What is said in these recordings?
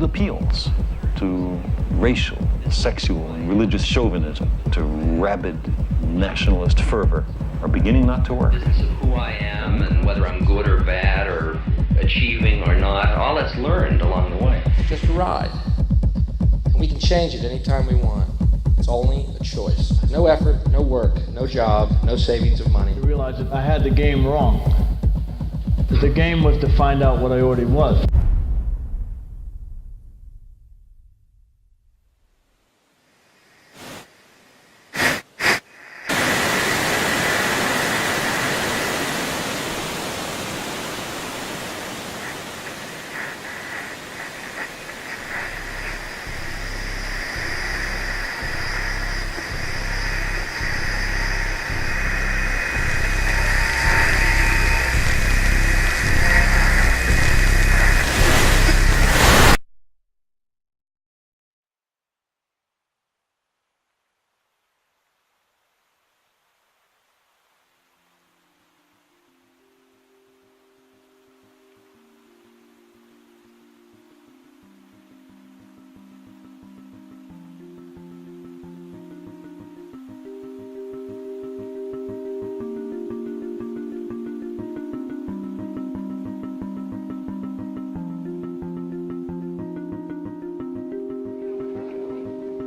appeals to racial, sexual, and religious chauvinism, to rabid nationalist fervor, are beginning not to work. Business of who I am and whether I'm good or bad or achieving or not, all that's learned along the way. Just a ride. And we can change it anytime we want. It's only a choice. No effort, no work, no job, no savings of money. I realized that I had the game wrong. That the game was to find out what I already was.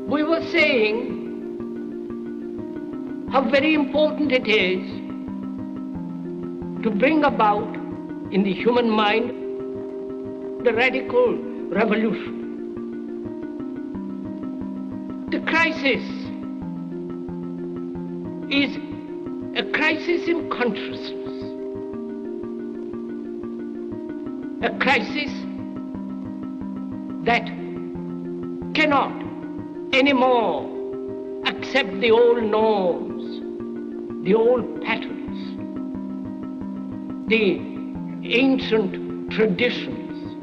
We were saying how very important it is to bring about in the human mind the radical revolution. The crisis is a crisis in consciousness, a crisis that cannot anymore accept the old norms, the old patterns, the ancient traditions.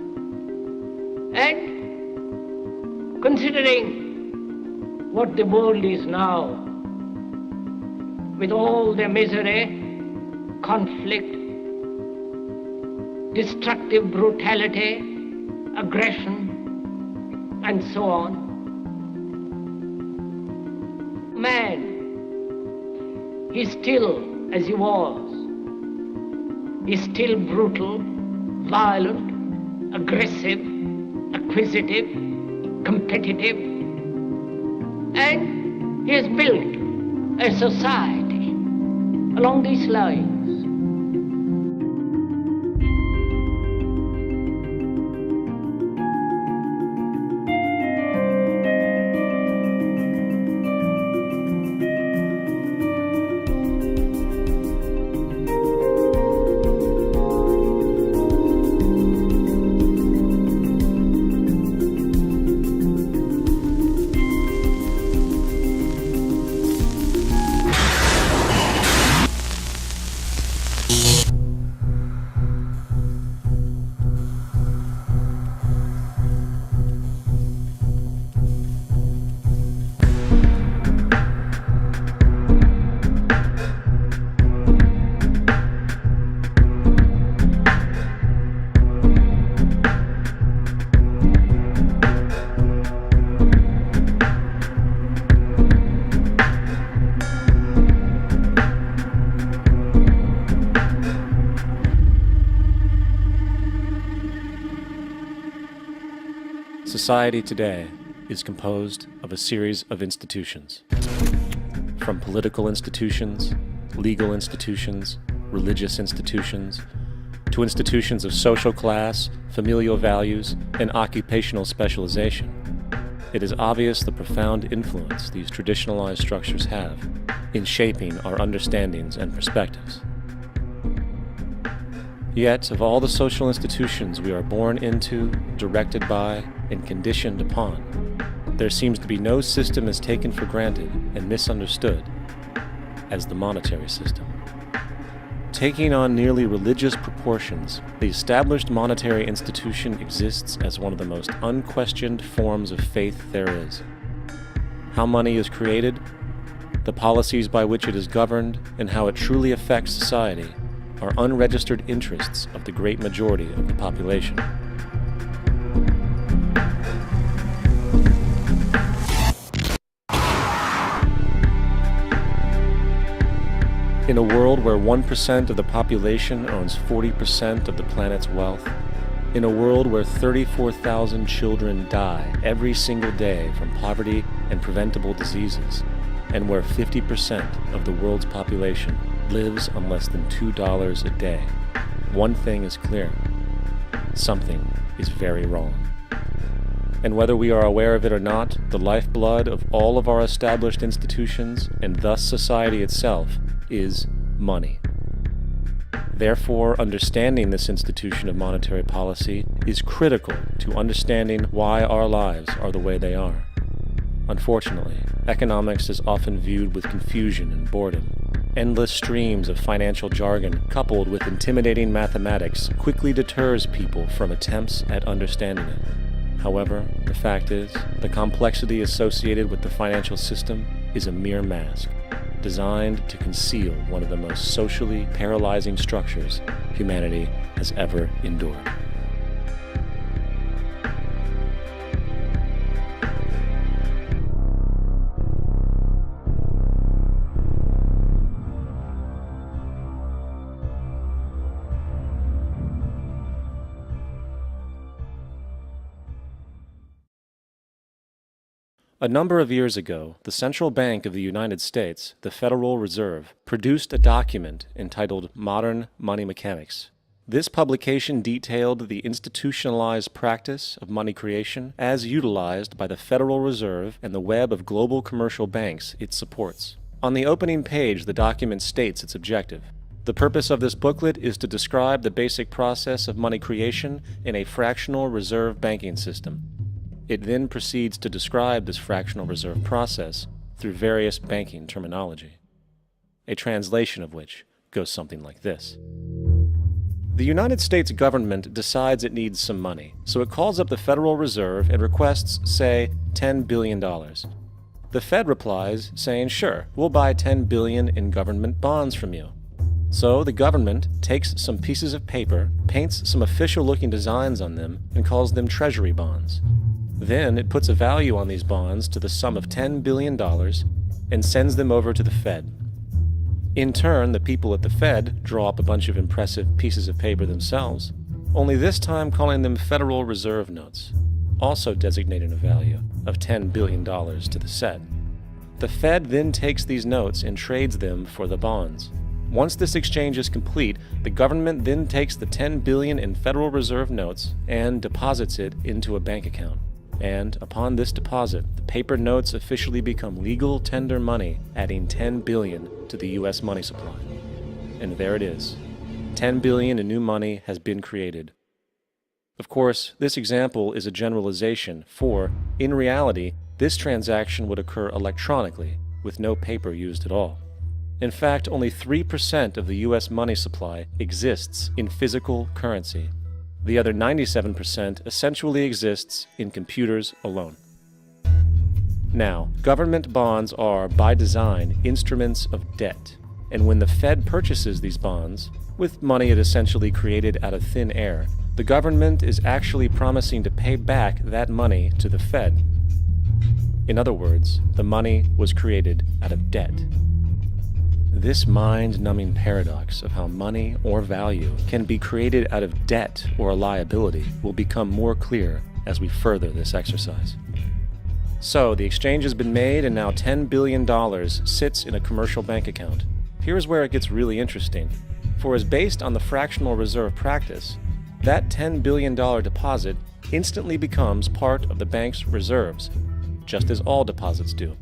And considering what the world is now, with all their misery, conflict, destructive brutality, aggression, and so on, man is still as he was. He's still brutal, violent, aggressive, acquisitive, competitive, and he has built a society along these lines. Society today is composed of a series of institutions. From political institutions, legal institutions, religious institutions, to institutions of social class, familial values, and occupational specialization, it is obvious the profound influence these traditionalized structures have in shaping our understandings and perspectives. Yet, of all the social institutions we are born into, directed by, and conditioned upon, there seems to be no system as taken for granted and misunderstood as the monetary system. Taking on nearly religious proportions, the established monetary institution exists as one of the most unquestioned forms of faith there is. How money is created, the policies by which it is governed, and how it truly affects society are unregistered interests of the great majority of the population. In a world where 1% of the population owns 40% of the planet's wealth, in a world where 34,000 children die every single day from poverty and preventable diseases, and where 50% of the world's population lives on less than $2 a day, one thing is clear: something is very wrong. And whether we are aware of it or not, the lifeblood of all of our established institutions, and thus society itself, is money. Therefore, understanding this institution of monetary policy is critical to understanding why our lives are the way they are. Unfortunately, economics is often viewed with confusion and boredom. Endless streams of financial jargon coupled with intimidating mathematics quickly deters people from attempts at understanding it. However, the fact is, the complexity associated with the financial system is a mere mask, designed to conceal one of the most socially paralyzing structures humanity has ever endured. A number of years ago, the Central Bank of the United States, the Federal Reserve, produced a document entitled Modern Money Mechanics. This publication detailed the institutionalized practice of money creation as utilized by the Federal Reserve and the web of global commercial banks it supports. On the opening page, the document states its objective. The purpose of this booklet is to describe the basic process of money creation in a fractional reserve banking system. It then proceeds to describe this fractional reserve process through various banking terminology, a translation of which goes something like this. The United States government decides it needs some money, so it calls up the Federal Reserve and requests, say, $10 billion. The Fed replies, saying, sure, we'll buy $10 billion in government bonds from you. So the government takes some pieces of paper, paints some official-looking designs on them, and calls them treasury bonds. Then it puts a value on these bonds to the sum of $10 billion and sends them over to the Fed. In turn, the people at the Fed draw up a bunch of impressive pieces of paper themselves, only this time calling them Federal Reserve notes, also designating a value of $10 billion to the Fed. The Fed then takes these notes and trades them for the bonds. Once this exchange is complete, the government then takes the $10 billion in Federal Reserve notes and deposits it into a bank account. And upon this deposit, the paper notes officially become legal tender money, adding $10 billion to the U.S. money supply. And there it is. $10 billion in new money has been created. Of course, this example is a generalization, for, in reality, this transaction would occur electronically, with no paper used at all. In fact, only 3% of the U.S. money supply exists in physical currency. The other 97% essentially exists in computers alone. Now, government bonds are, by design, instruments of debt, and when the Fed purchases these bonds, with money it essentially created out of thin air, the government is actually promising to pay back that money to the Fed. In other words, the money was created out of debt. This mind-numbing paradox of how money or value can be created out of debt or a liability will become more clear as we further this exercise. So, the exchange has been made and now $10 billion sits in a commercial bank account. Here's where it gets really interesting. For as based on the fractional reserve practice, that $10 billion deposit instantly becomes part of the bank's reserves, just as all deposits do.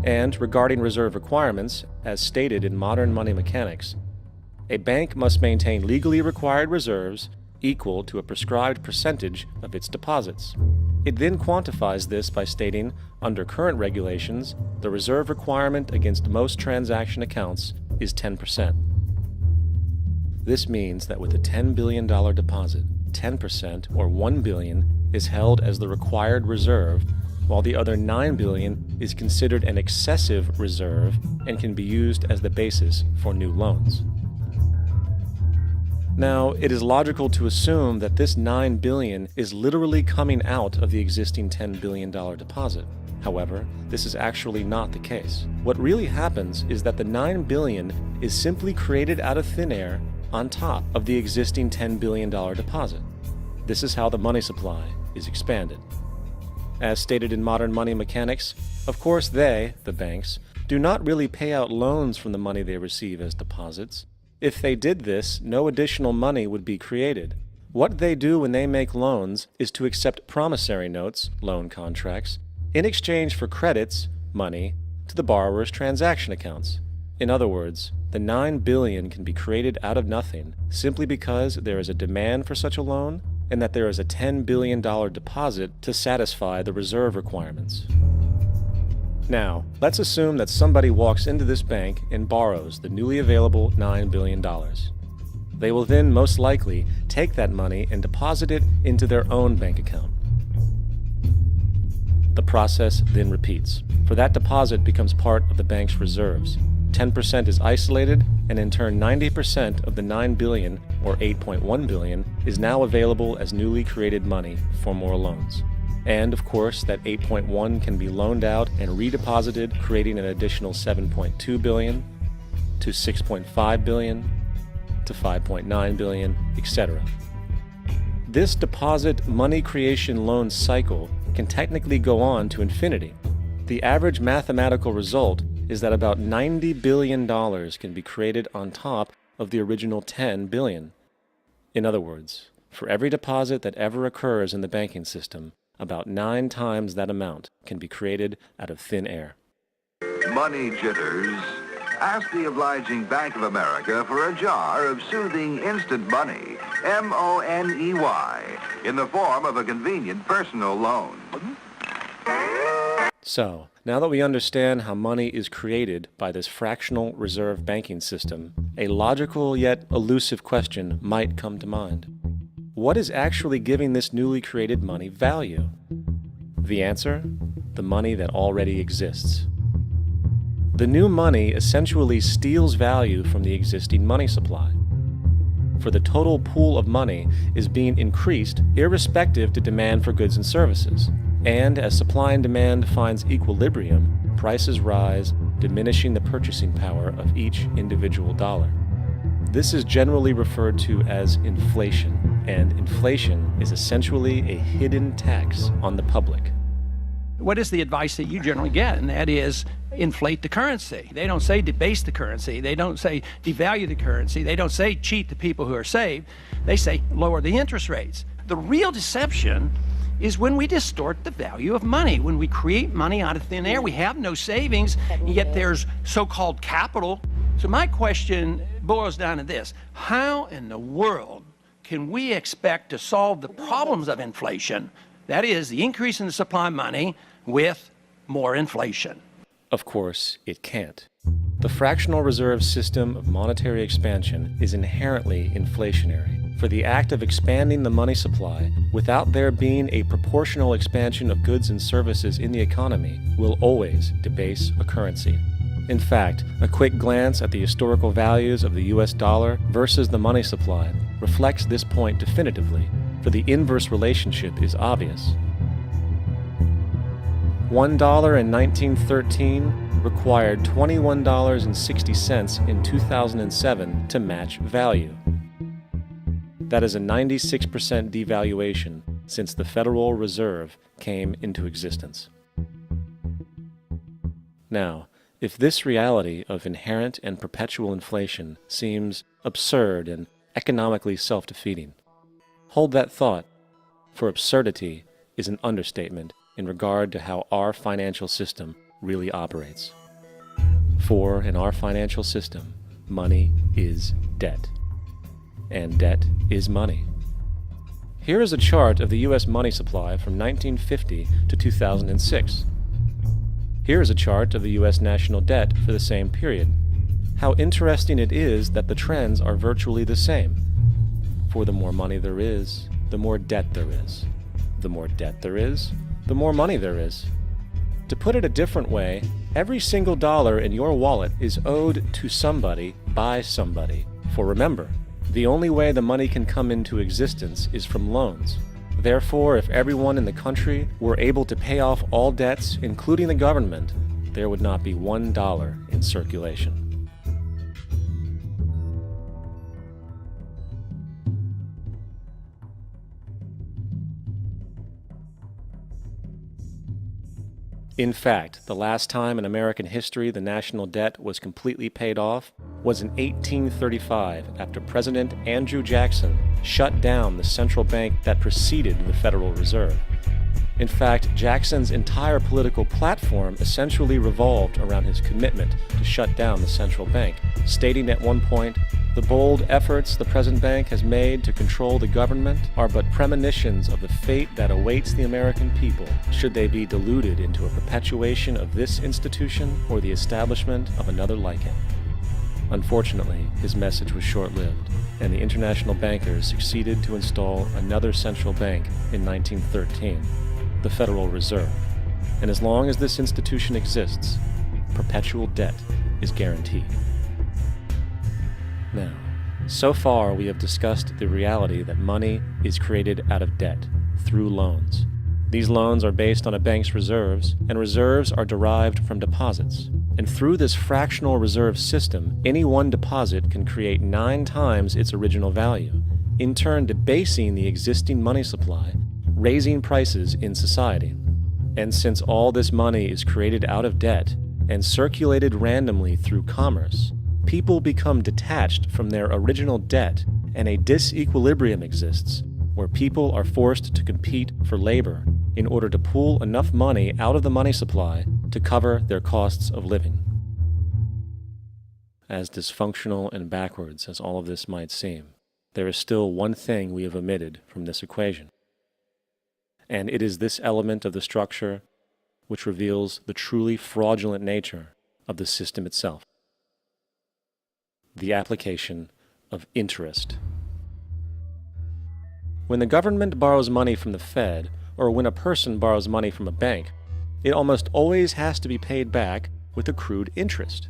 And regarding reserve requirements, as stated in modern money mechanics, a bank must maintain legally required reserves equal to a prescribed percentage of its deposits. It then quantifies this by stating, under current regulations, the reserve requirement against most transaction accounts is 10%. This means that with a $10 billion deposit, 10% or $1 billion is held as the required reserve, while the other $9 billion is considered an excessive reserve and can be used as the basis for new loans. Now, it is logical to assume that this $9 billion is literally coming out of the existing $10 billion deposit, However, this is actually not the case. What really happens is that the $9 billion is simply created out of thin air on top of the existing $10 billion deposit. This is how the money supply is expanded. As stated in modern money mechanics, of course they, the banks, do not really pay out loans from the money they receive as deposits. If they did this, no additional money would be created. What they do when they make loans is to accept promissory notes, loan contracts, in exchange for credits, money, to the borrower's transaction accounts. In other words, the $9 billion can be created out of nothing simply because there is a demand for such a loan and that there is a $10 billion deposit to satisfy the reserve requirements. Now, let's assume that somebody walks into this bank and borrows the newly available $9 billion. They will then most likely take that money and deposit it into their own bank account. The process then repeats, for that deposit becomes part of the bank's reserves. 10% is isolated, and in turn 90% of the $9 billion, or $8.1 billion, is now available as newly created money for more loans. And of course, that 8.1 can be loaned out and redeposited, creating an additional 7.2 billion, to 6.5 billion, to 5.9 billion, etc. This deposit money creation loan cycle can technically go on to infinity. The average mathematical result is that about $90 billion can be created on top of the original $10 billion. In other words, for every deposit that ever occurs in the banking system, about 9 times that amount can be created out of thin air. Money jitters. Ask the obliging Bank of America for a jar of soothing instant money, M-O-N-E-Y, in the form of a convenient personal loan. So, now that we understand how money is created by this fractional reserve banking system, a logical yet elusive question might come to mind. What is actually giving this newly created money value? The answer? The money that already exists. The new money essentially steals value from the existing money supply. For the total pool of money is being increased irrespective to demand for goods and services. And as supply and demand finds equilibrium, prices rise, diminishing the purchasing power of each individual dollar. This is generally referred to as inflation, and inflation is essentially a hidden tax on the public. What is the advice that you generally get? And that is inflate the currency. They don't say debase the currency. They don't say devalue the currency. They don't say cheat the people who are saved. They say lower the interest rates. The real deception is when we distort the value of money. When we create money out of thin air, we have no savings, and yet there's so-called capital. So my question boils down to this: how in the world can we expect to solve the problems of inflation, that is, the increase in the supply of money, with more inflation? Of course, it can't. The fractional reserve system of monetary expansion is inherently inflationary. For the act of expanding the money supply without there being a proportional expansion of goods and services in the economy will always debase a currency. In fact, a quick glance at the historical values of the US dollar versus the money supply reflects this point definitively, for the inverse relationship is obvious. $1 in 1913 required $21.60 in 2007 to match value. That is a 96% devaluation since the Federal Reserve came into existence. Now, if this reality of inherent and perpetual inflation seems absurd and economically self-defeating, hold that thought, for absurdity is an understatement in regard to how our financial system really operates. For in our financial system, money is debt. And debt is money. Here is a chart of the U.S. money supply from 1950 to 2006. Here is a chart of the U.S. national debt for the same period. How interesting it is that the trends are virtually the same. For the more money there is, the more debt there is. The more debt there is, the more money there is. To put it a different way, every single dollar in your wallet is owed to somebody by somebody. For remember, the only way the money can come into existence is from loans. Therefore, if everyone in the country were able to pay off all debts, including the government, there would not be $1 in circulation. In fact, the last time in American history the national debt was completely paid off was in 1835 after President Andrew Jackson shut down the central bank that preceded the Federal Reserve. In fact, Jackson's entire political platform essentially revolved around his commitment to shut down the central bank, stating at one point, "The bold efforts the present bank has made to control the government are but premonitions of the fate that awaits the American people, should they be deluded into a perpetuation of this institution or the establishment of another like it." Unfortunately, his message was short-lived, and the international bankers succeeded to install another central bank in 1913, the Federal Reserve. And as long as this institution exists, perpetual debt is guaranteed. Now, so far we have discussed the reality that money is created out of debt, through loans. These loans are based on a bank's reserves, and reserves are derived from deposits. And through this fractional reserve system, any one deposit can create 9 times its original value, in turn debasing the existing money supply, raising prices in society. And since all this money is created out of debt and circulated randomly through commerce, people become detached from their original debt, and a disequilibrium exists where people are forced to compete for labor in order to pool enough money out of the money supply to cover their costs of living. As dysfunctional and backwards as all of this might seem, there is still one thing we have omitted from this equation. And it is this element of the structure which reveals the truly fraudulent nature of the system itself: the application of interest. When the government borrows money from the Fed, or when a person borrows money from a bank, it almost always has to be paid back with accrued interest.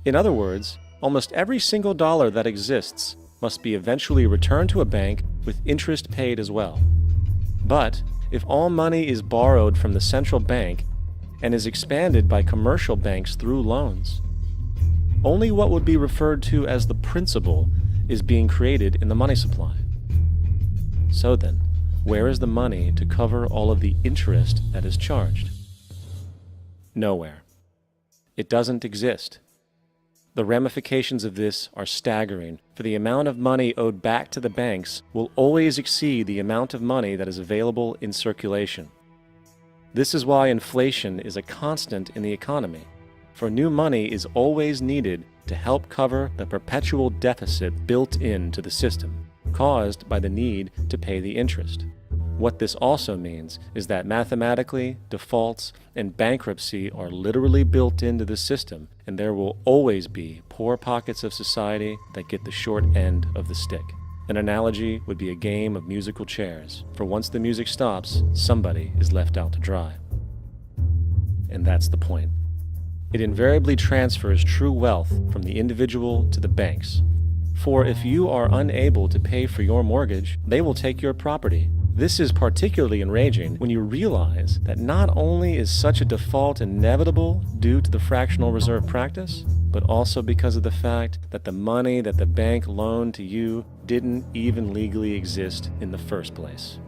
In other words, almost every single dollar that exists must be eventually returned to a bank with interest paid as well. But if all money is borrowed from the central bank and is expanded by commercial banks through loans, only what would be referred to as the principal is being created in the money supply. So then, where is the money to cover all of the interest that is charged? Nowhere. It doesn't exist. The ramifications of this are staggering, for the amount of money owed back to the banks will always exceed the amount of money that is available in circulation. This is why inflation is a constant in the economy, for new money is always needed to help cover the perpetual deficit built into the system, caused by the need to pay the interest. What this also means is that mathematically, defaults and bankruptcy are literally built into the system, and there will always be poor pockets of society that get the short end of the stick. An analogy would be a game of musical chairs, for once the music stops, somebody is left out to dry. And that's the point. It invariably transfers true wealth from the individual to the banks. For if you are unable to pay for your mortgage, they will take your property. This is particularly enraging when you realize that not only is such a default inevitable due to the fractional reserve practice, but also because of the fact that the money that the bank loaned to you didn't even legally exist in the first place.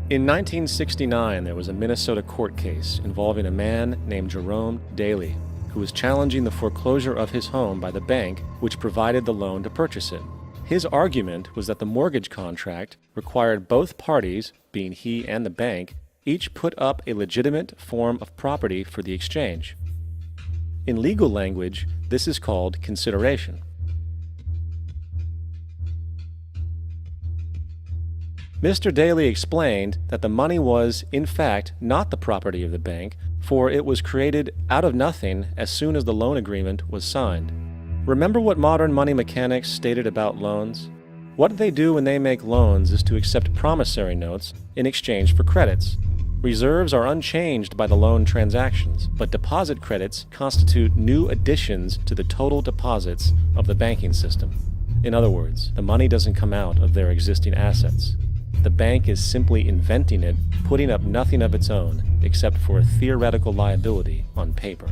In 1969, there was a Minnesota court case involving a man named Jerome Daly, who was challenging the foreclosure of his home by the bank which provided the loan to purchase it. His argument was that the mortgage contract required both parties, being he and the bank, each put up a legitimate form of property for the exchange. In legal language, this is called consideration. Mr. Daly explained that the money was, in fact, not the property of the bank, for it was created out of nothing as soon as the loan agreement was signed. Remember what modern money mechanics stated about loans? What they do when they make loans is to accept promissory notes in exchange for credits. Reserves are unchanged by the loan transactions, but deposit credits constitute new additions to the total deposits of the banking system. In other words, the money doesn't come out of their existing assets. the bank is simply inventing it, putting up nothing of its own except for a theoretical liability on paper.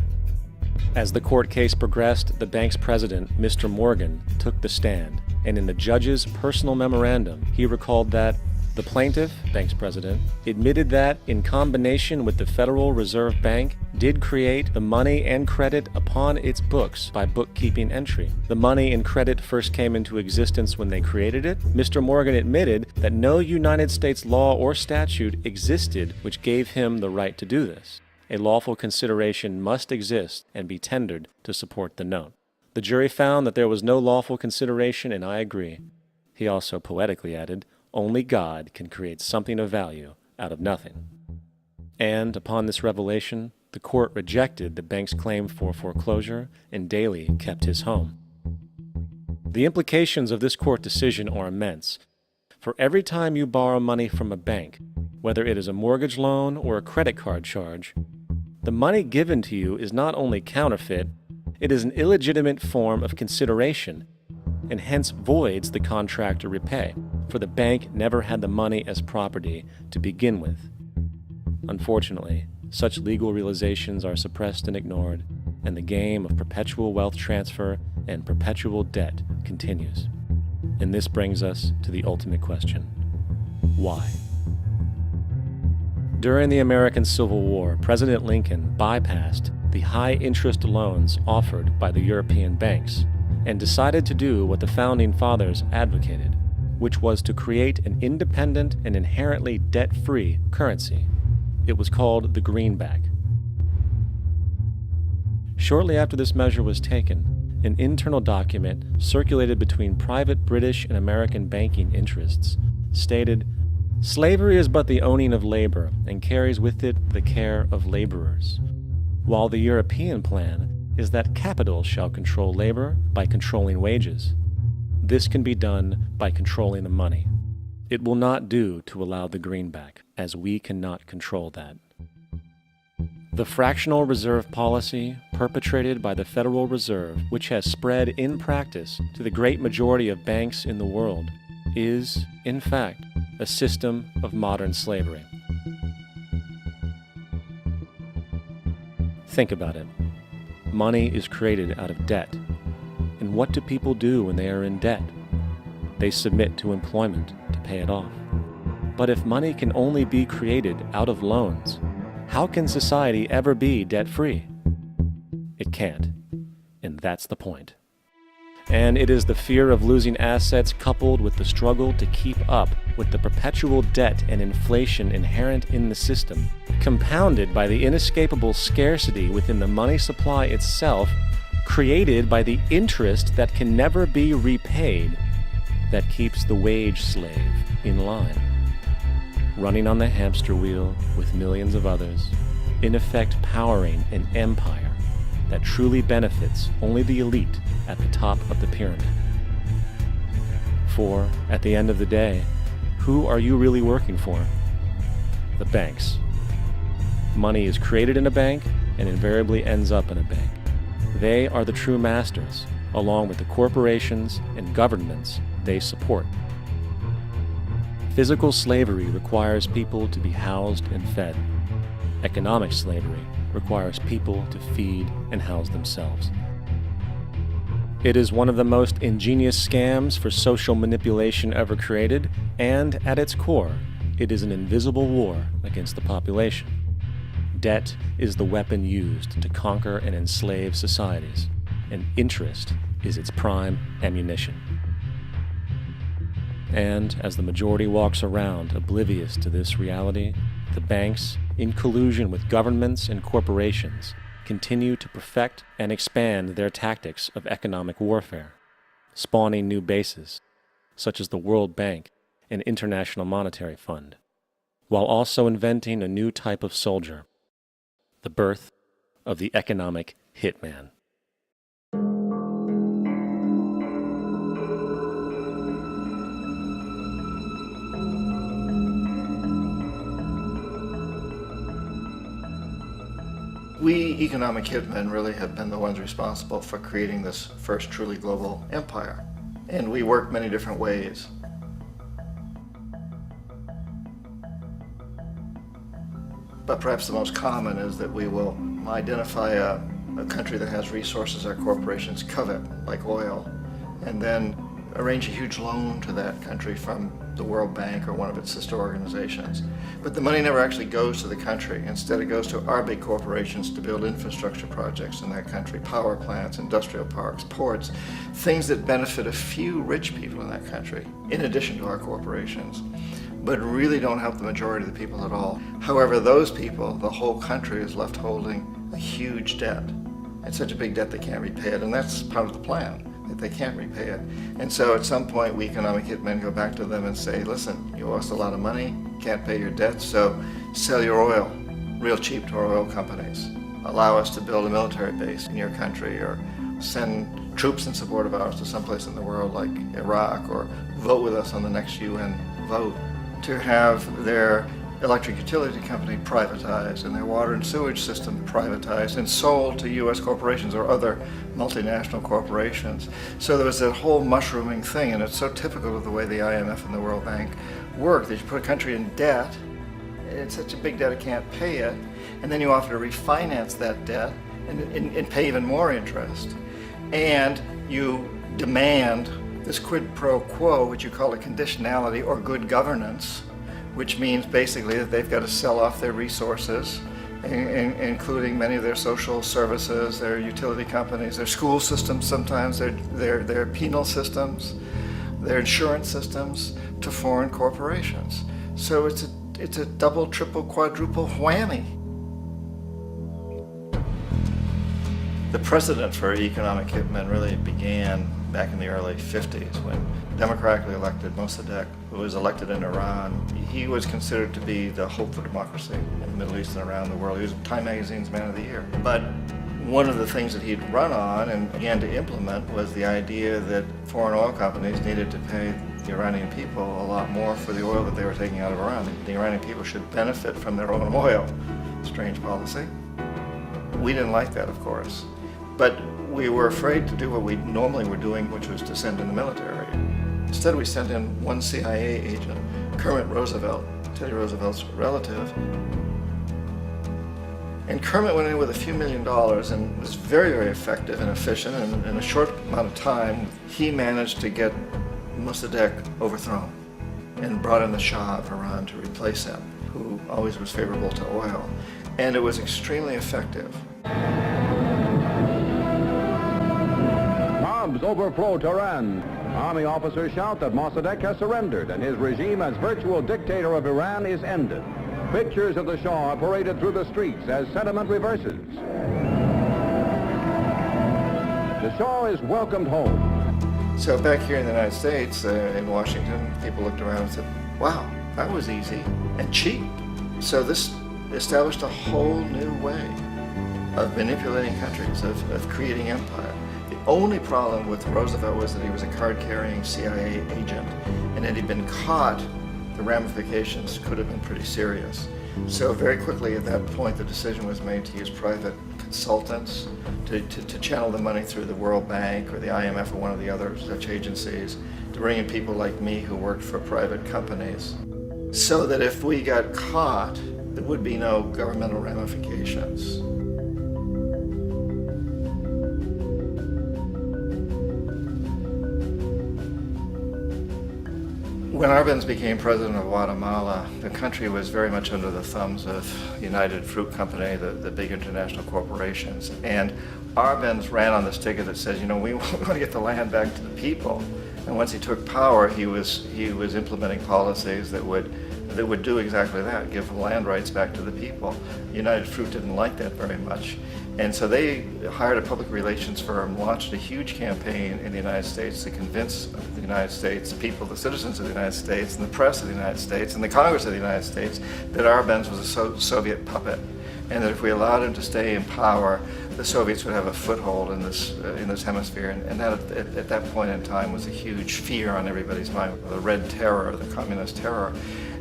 As the court case progressed, the bank's president, Mr. Morgan, took the stand, and in the judge's personal memorandum, he recalled that the plaintiff, bank's president, admitted that, in combination with the Federal Reserve Bank, did create the money and credit upon its books by bookkeeping entry. The money and credit first came into existence when they created it. Mr. Morgan admitted that no United States law or statute existed which gave him the right to do this. A lawful consideration must exist and be tendered to support the note. The jury found that there was no lawful consideration, and I agree. He also poetically added, "Only God can create something of value out of nothing." And upon this revelation, the court rejected the bank's claim for foreclosure, and Daley kept his home. The implications of this court decision are immense. For every time you borrow money from a bank, whether it is a mortgage loan or a credit card charge, the money given to you is not only counterfeit, it is an illegitimate form of consideration, and hence voids the contract to repay, for the bank never had the money as property to begin with. Unfortunately, such legal realizations are suppressed and ignored, and the game of perpetual wealth transfer and perpetual debt continues. And this brings us to the ultimate question: why? During the American Civil War, President Lincoln bypassed the high-interest loans offered by the European banks and decided to do what the Founding Fathers advocated, which was to create an independent and inherently debt-free currency. It was called the greenback. Shortly after this measure was taken, an internal document circulated between private British and American banking interests stated, "Slavery is but the owning of labor, and carries with it the care of laborers, while the European plan is that capital shall control labor by controlling wages. This can be done by controlling the money. It will not do to allow the greenback, as we cannot control that." The fractional reserve policy perpetrated by the Federal Reserve, which has spread in practice to the great majority of banks in the world, is, in fact, a system of modern slavery. Think about it. Money is created out of debt. And what do people do when they are in debt? They submit to employment to pay it off. But if money can only be created out of loans, how can society ever be debt-free? It can't. And that's the point. And it is the fear of losing assets coupled with the struggle to keep up with the perpetual debt and inflation inherent in the system, compounded by the inescapable scarcity within the money supply itself, created by the interest that can never be repaid, that keeps the wage slave in line, running on the hamster wheel with millions of others, in effect powering an empire that truly benefits only the elite at the top of the pyramid. For, at the end of the day, who are you really working for? The banks. Money is created in a bank and invariably ends up in a bank. They are the true masters, along with the corporations and governments they support. Physical slavery requires people to be housed and fed. Economic slavery requires people to feed and house themselves. It is one of the most ingenious scams for social manipulation ever created, and at its core, it is an invisible war against the population. Debt is the weapon used to conquer and enslave societies, and interest is its prime ammunition. And as the majority walks around oblivious to this reality, the banks, in collusion with governments and corporations, continue to perfect and expand their tactics of economic warfare, spawning new bases, such as the World Bank and International Monetary Fund, while also inventing a new type of soldier, the birth of the economic hitman. We economic hitmen really have been the ones responsible for creating this first truly global empire. And we work many different ways. But perhaps the most common is that we will identify a country that has resources our corporations covet, like oil, and then arrange a huge loan to that country from the World Bank or one of its sister organizations. But the money never actually goes to the country. Instead, it goes to our big corporations to build infrastructure projects in that country, power plants, industrial parks, ports, things that benefit a few rich people in that country, in addition to our corporations, but really don't help the majority of the people at all. However, those people, the whole country is left holding a huge debt. It's such a big debt they can't repay it, and that's part of the plan, that they can't repay it. And so at some point, we economic hitmen go back to them and say, listen, you owe us a lot of money, can't pay your debt, so sell your oil real cheap to our oil companies. Allow us to build a military base in your country, or send troops in support of ours to someplace in the world like Iraq, or vote with us on the next UN vote. To have their electric utility company privatized and their water and sewage system privatized and sold to U.S. corporations or other multinational corporations. So there was that whole mushrooming thing, and it's so typical of the way the IMF and the World Bank work, that you put a country in debt, it's such a big debt it can't pay it, and then you offer to refinance that debt and pay even more interest. And you demand this quid pro quo, which you call a conditionality or good governance, which means basically that they've got to sell off their resources, including many of their social services, their utility companies, their school systems sometimes, their penal systems, their insurance systems, to foreign corporations. So it's a double, triple, quadruple whammy. The precedent for economic hitmen really began back in the early 50s when democratically elected Mossadegh, who was elected in Iran, he was considered to be the hope for democracy in the Middle East and around the world. He was Time Magazine's Man of the Year. But one of the things that he'd run on and began to implement was the idea that foreign oil companies needed to pay the Iranian people a lot more for the oil that they were taking out of Iran. The Iranian people should benefit from their own oil. Strange policy. We didn't like that, of course. But we were afraid to do what we normally were doing, which was to send in the military. Instead, we sent in one CIA agent, Kermit Roosevelt, Teddy Roosevelt's relative. And Kermit went in with a few $1 million and was very, very effective and efficient. And in a short amount of time, he managed to get Mossadegh overthrown and brought in the Shah of Iran to replace him, who always was favorable to oil. And it was extremely effective. Bombs overflow Tehran. Army officers shout that Mossadegh has surrendered and his regime as virtual dictator of Iran is ended. Pictures of the Shah are paraded through the streets as sentiment reverses. The Shah is welcomed home. So back here in the United States, in Washington, people looked around and said, wow, that was easy and cheap. So this established a whole new way of manipulating countries, of creating empire. The only problem with Roosevelt was that he was a card-carrying CIA agent, and had he been caught, the ramifications could have been pretty serious. So very quickly at that point, the decision was made to use private consultants to channel the money through the World Bank or the IMF or one of the other such agencies, to bring in people like me who worked for private companies, so that if we got caught, there would be no governmental ramifications. When Arbenz became president of Guatemala, the country was very much under the thumbs of United Fruit Company, the big international corporations. And Arbenz ran on this ticket that says, you know, we want to get the land back to the people. And once he took power, he was implementing policies that would do exactly that, give land rights back to the people. United Fruit didn't like that very much. And so they hired a public relations firm, launched a huge campaign in the United States to convince the United States people, the citizens of the United States, and the press of the United States, and the Congress of the United States, that Arbenz was a Soviet puppet, and that if we allowed him to stay in power, the Soviets would have a foothold in this hemisphere. And that at that point in time was a huge fear on everybody's mind, the Red Terror, the communist terror.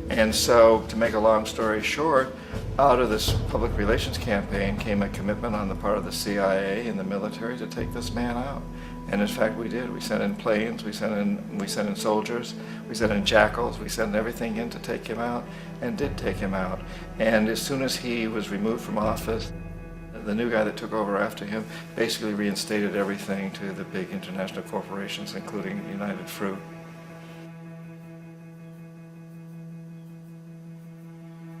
And so, to make a long story short, out of this public relations campaign came a commitment on the part of the CIA and the military to take this man out. And in fact, we did. We sent in planes, we sent in soldiers, we sent in jackals, we sent everything in to take him out, and did take him out. And as soon as he was removed from office, the new guy that took over after him basically reinstated everything to the big international corporations, including United Fruit.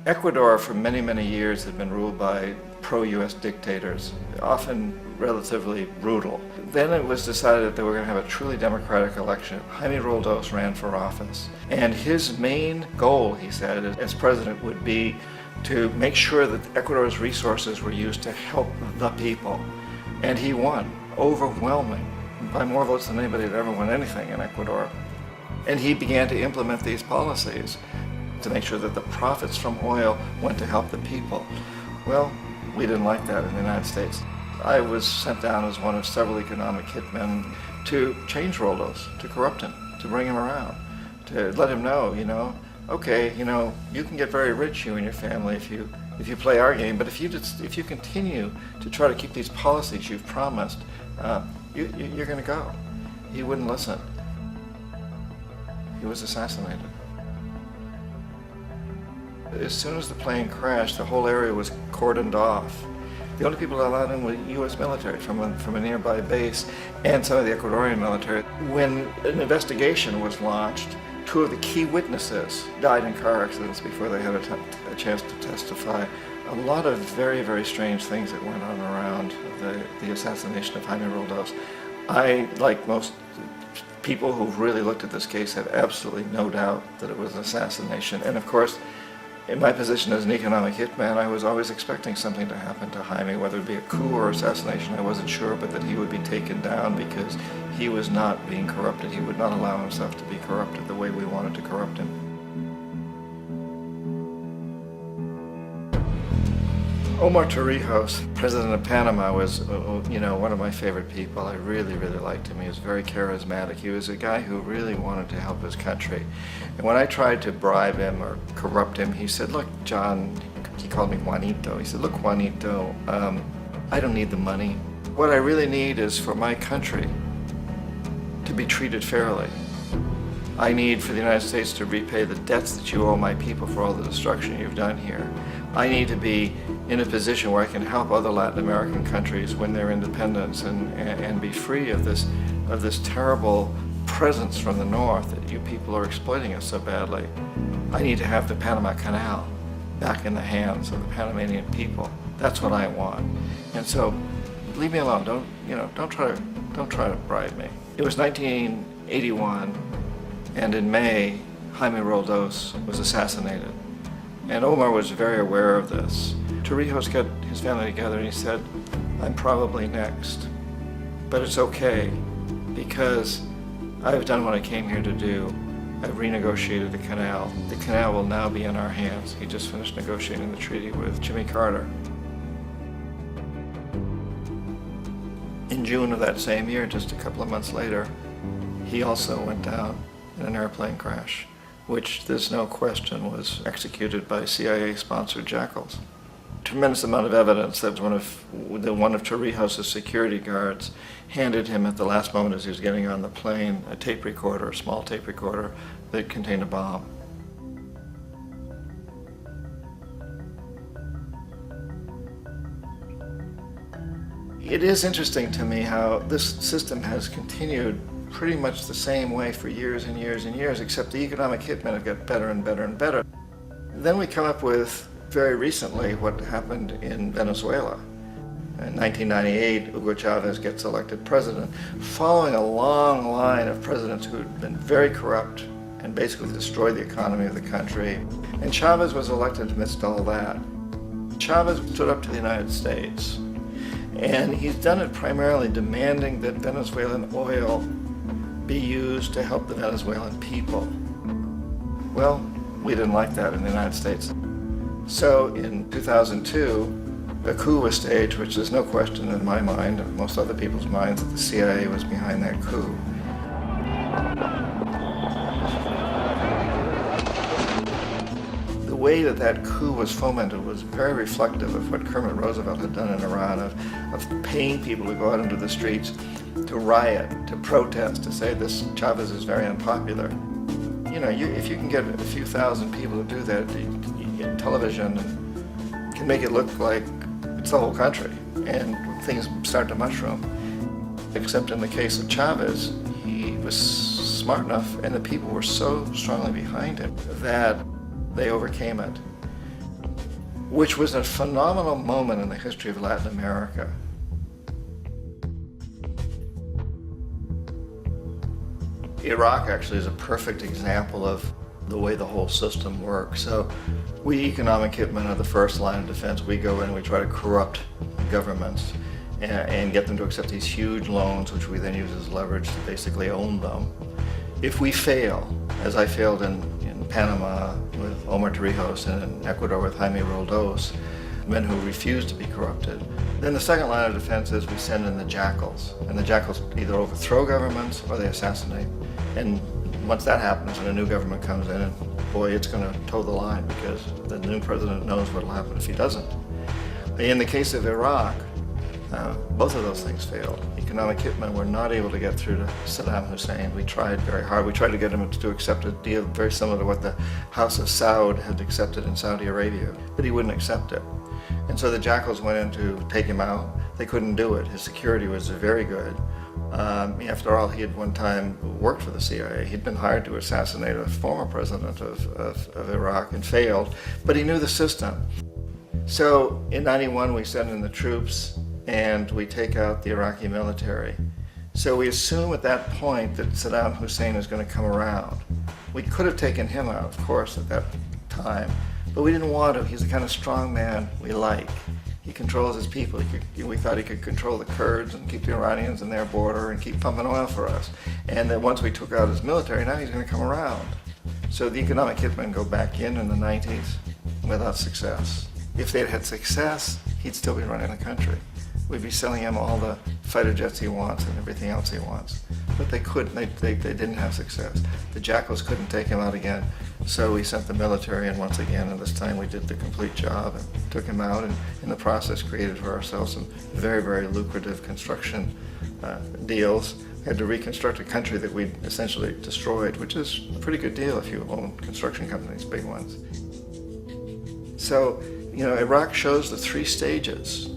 Ecuador for many, many years had been ruled by pro-US dictators, often relatively brutal. Then it was decided that they were going to have a truly democratic election. Jaime Roldos ran for office, and his main goal, he said, as president would be to make sure that Ecuador's resources were used to help the people. And he won, overwhelming, by more votes than anybody had ever won anything in Ecuador. And he began to implement these policies to make sure that the profits from oil went to help the people. Well, we didn't like that in the United States. I was sent down as one of several economic hitmen to change Roldos, to corrupt him, to bring him around, to let him know, okay, you can get very rich, you and your family, if you play our game, but if you continue to try to keep these policies you've promised, you're going to go. He wouldn't listen. He was assassinated. As soon as the plane crashed, the whole area was cordoned off. The only people allowed in were U.S. military from a nearby base and some of the Ecuadorian military. When an investigation was launched, 2 of the key witnesses died in car accidents before they had a chance to testify. A lot of very, very strange things that went on around the assassination of Jaime Roldos. I, like most people who've really looked at this case, have absolutely no doubt that it was an assassination. And of course, in my position as an economic hitman, I was always expecting something to happen to Jaime, whether it be a coup or assassination, I wasn't sure, but that he would be taken down because he was not being corrupted. He would not allow himself to be corrupted the way we wanted to corrupt him. Omar Torrijos, president of Panama, was one of my favorite people. I really, really liked him. He was very charismatic. He was a guy who really wanted to help his country. And when I tried to bribe him or corrupt him, he said, look, John, he called me Juanito. He said, look, Juanito, I don't need the money. What I really need is for my country to be treated fairly. I need for the United States to repay the debts that you owe my people for all the destruction you've done here. I need to be in a position where I can help other Latin American countries win their independence and be free of this terrible presence from the north that you people are exploiting us so badly. I need to have the Panama Canal back in the hands of the Panamanian people. That's what I want. And so, leave me alone. Don't try to bribe me. It was 1981, and in May, Jaime Roldos was assassinated. And Omar was very aware of this. Torrijos got his family together and he said, I'm probably next, but it's okay because I've done what I came here to do. I've renegotiated the canal. The canal will now be in our hands. He just finished negotiating the treaty with Jimmy Carter. In June of that same year, just a couple of months later, he also went down in an airplane crash, which there's no question was executed by CIA-sponsored jackals. Tremendous amount of evidence that one of Torrijos' security guards handed him at the last moment as he was getting on the plane a tape recorder, a small tape recorder that contained a bomb. It is interesting to me how this system has continued pretty much the same way for years and years and years, except the economic hitmen have got better and better and better. Then we come up with, very recently, what happened in Venezuela. In 1998, Hugo Chavez gets elected president, following a long line of presidents who had been very corrupt and basically destroyed the economy of the country. And Chavez was elected amidst all that. Chavez stood up to the United States, and he's done it primarily demanding that Venezuelan oil be used to help the Venezuelan people. Well, we didn't like that in the United States. So in 2002, a coup was staged, which there's no question in my mind, and most other people's minds, that the CIA was behind that coup. The way that coup was fomented was very reflective of what Kermit Roosevelt had done in Iran, of paying people to go out into the streets to riot, to protest, to say this Chavez is very unpopular. You know, if you can get a few thousand people to do that, television can make it look like it's the whole country, and things start to mushroom. Except in the case of Chavez, he was smart enough, and the people were so strongly behind him that they overcame it, which was a phenomenal moment in the history of Latin America. Iraq actually is a perfect example of the way the whole system works. So we economic hitmen are the first line of defense. We go in and we try to corrupt governments and get them to accept these huge loans, which we then use as leverage to basically own them. If we fail, as I failed in Panama with Omar Torrijos and in Ecuador with Jaime Roldos, men who refuse to be corrupted, then the second line of defense is we send in the jackals. And the jackals either overthrow governments or they assassinate. And once that happens and a new government comes in, and boy, it's going to toe the line because the new president knows what will happen if he doesn't. In the case of Iraq, both of those things failed. Economic hitmen were not able to get through to Saddam Hussein. We tried very hard. We tried to get him to accept a deal very similar to what the House of Saud had accepted in Saudi Arabia, but he wouldn't accept it. And so the jackals went in to take him out. They couldn't do it. His security was very good. After all, he had one time worked for the CIA. He'd been hired to assassinate a former president of Iraq and failed, but he knew the system. So in '91, we send in the troops and we take out the Iraqi military. So we assume at that point that Saddam Hussein is going to come around. We could have taken him out, of course, at that time, but we didn't want to. He's the kind of strong man we like. He controls his people. We thought he could control the Kurds and keep the Iranians in their border and keep pumping oil for us. And then once we took out his military, now he's going to come around. So the economic hitmen go back in the 90s without success. If they'd had success, he'd still be running the country. We'd be selling him all the fighter jets he wants and everything else he wants. But they couldn't, they didn't have success. The jackals couldn't take him out again, so we sent the military in once again, and this time we did the complete job and took him out, and in the process created for ourselves some very, very lucrative construction deals. We had to reconstruct a country that we'd essentially destroyed, which is a pretty good deal if you own construction companies, big ones. So, you know, Iraq shows the three stages.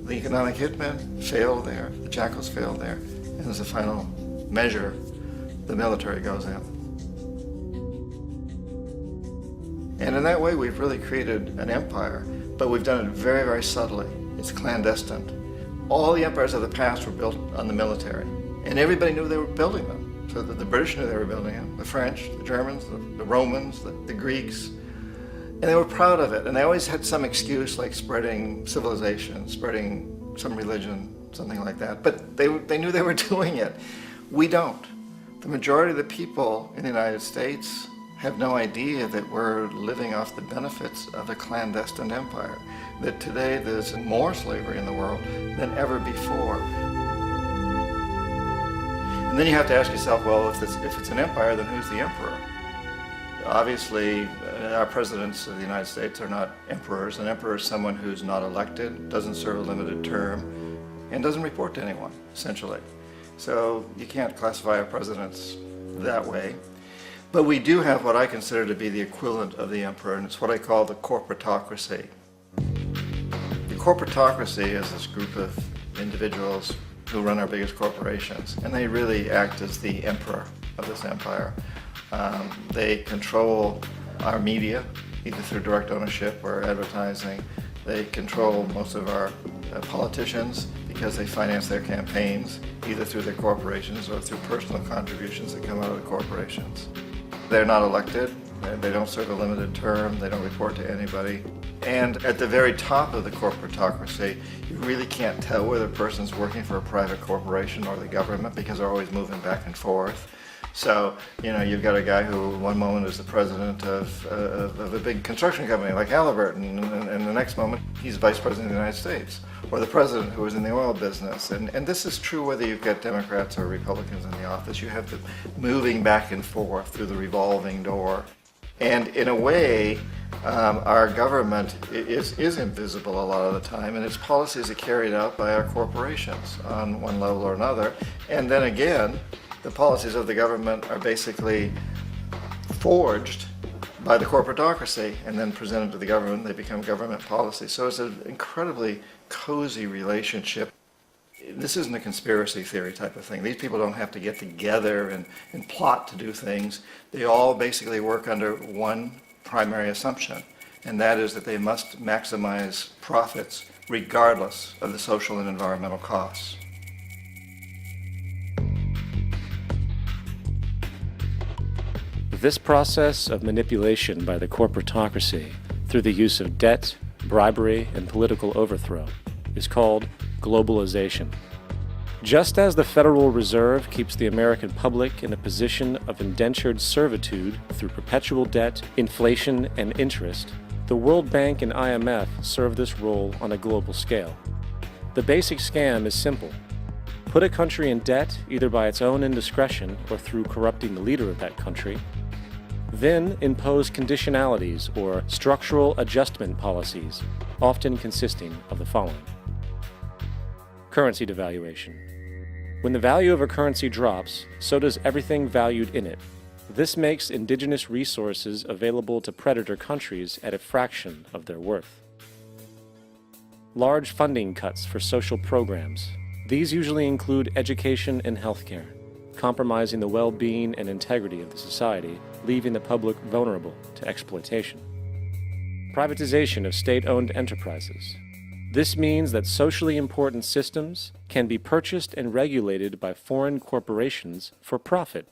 The economic hitmen failed there, the jackals failed there, and as a final measure, the military goes in. And in that way, we've really created an empire, but we've done it very, very subtly. It's clandestine. All the empires of the past were built on the military, and everybody knew they were building them. So that the British knew they were building them, the French, the Germans, the Romans, the Greeks. And they were proud of it, and they always had some excuse like spreading civilization, spreading some religion, something like that. But they knew they were doing it. We don't. The majority of the people in the United States have no idea that we're living off the benefits of a clandestine empire, that today there's more slavery in the world than ever before. And then you have to ask yourself, well, if it's an empire, then who's the emperor? Obviously, our presidents of the United States are not emperors. An emperor is someone who's not elected, doesn't serve a limited term, and doesn't report to anyone, essentially. So you can't classify our presidents that way. But we do have what I consider to be the equivalent of the emperor, and it's what I call the corporatocracy. The corporatocracy is this group of individuals who run our biggest corporations, and they really act as the emperor of this empire. They control our media, either through direct ownership or advertising. They control most of our politicians because they finance their campaigns, either through their corporations or through personal contributions that come out of the corporations. They're not elected, they don't serve a limited term, they don't report to anybody. And at the very top of the corporatocracy, you really can't tell whether a person's working for a private corporation or the government because they're always moving back and forth. So, you know, you've got a guy who one moment is the president of a big construction company like Halliburton, and the next moment he's vice president of the United States, or the president who is in the oil business. And this is true whether you've got Democrats or Republicans in the office. You have them moving back and forth through the revolving door. And in a way, our government is invisible a lot of the time, and its policies are carried out by our corporations on one level or another. And then again, the policies of the government are basically forged by the corporatocracy and then presented to the government. They become government policies. So it's an incredibly cozy relationship. This isn't a conspiracy theory type of thing. These people don't have to get together and plot to do things. They all basically work under one primary assumption, and that is that they must maximize profits regardless of the social and environmental costs. This process of manipulation by the corporatocracy through the use of debt, bribery, and political overthrow is called globalization. Just as the Federal Reserve keeps the American public in a position of indentured servitude through perpetual debt, inflation, and interest, the World Bank and IMF serve this role on a global scale. The basic scam is simple. Put a country in debt either by its own indiscretion or through corrupting the leader of that country, then impose conditionalities or structural adjustment policies, often consisting of the following. Currency devaluation. When the value of a currency drops, so does everything valued in it. This makes indigenous resources available to predator countries at a fraction of their worth. Large funding cuts for social programs. These usually include education and healthcare, compromising the well-being and integrity of the society, leaving the public vulnerable to exploitation. Privatization of state-owned enterprises. This means that socially important systems can be purchased and regulated by foreign corporations for profit.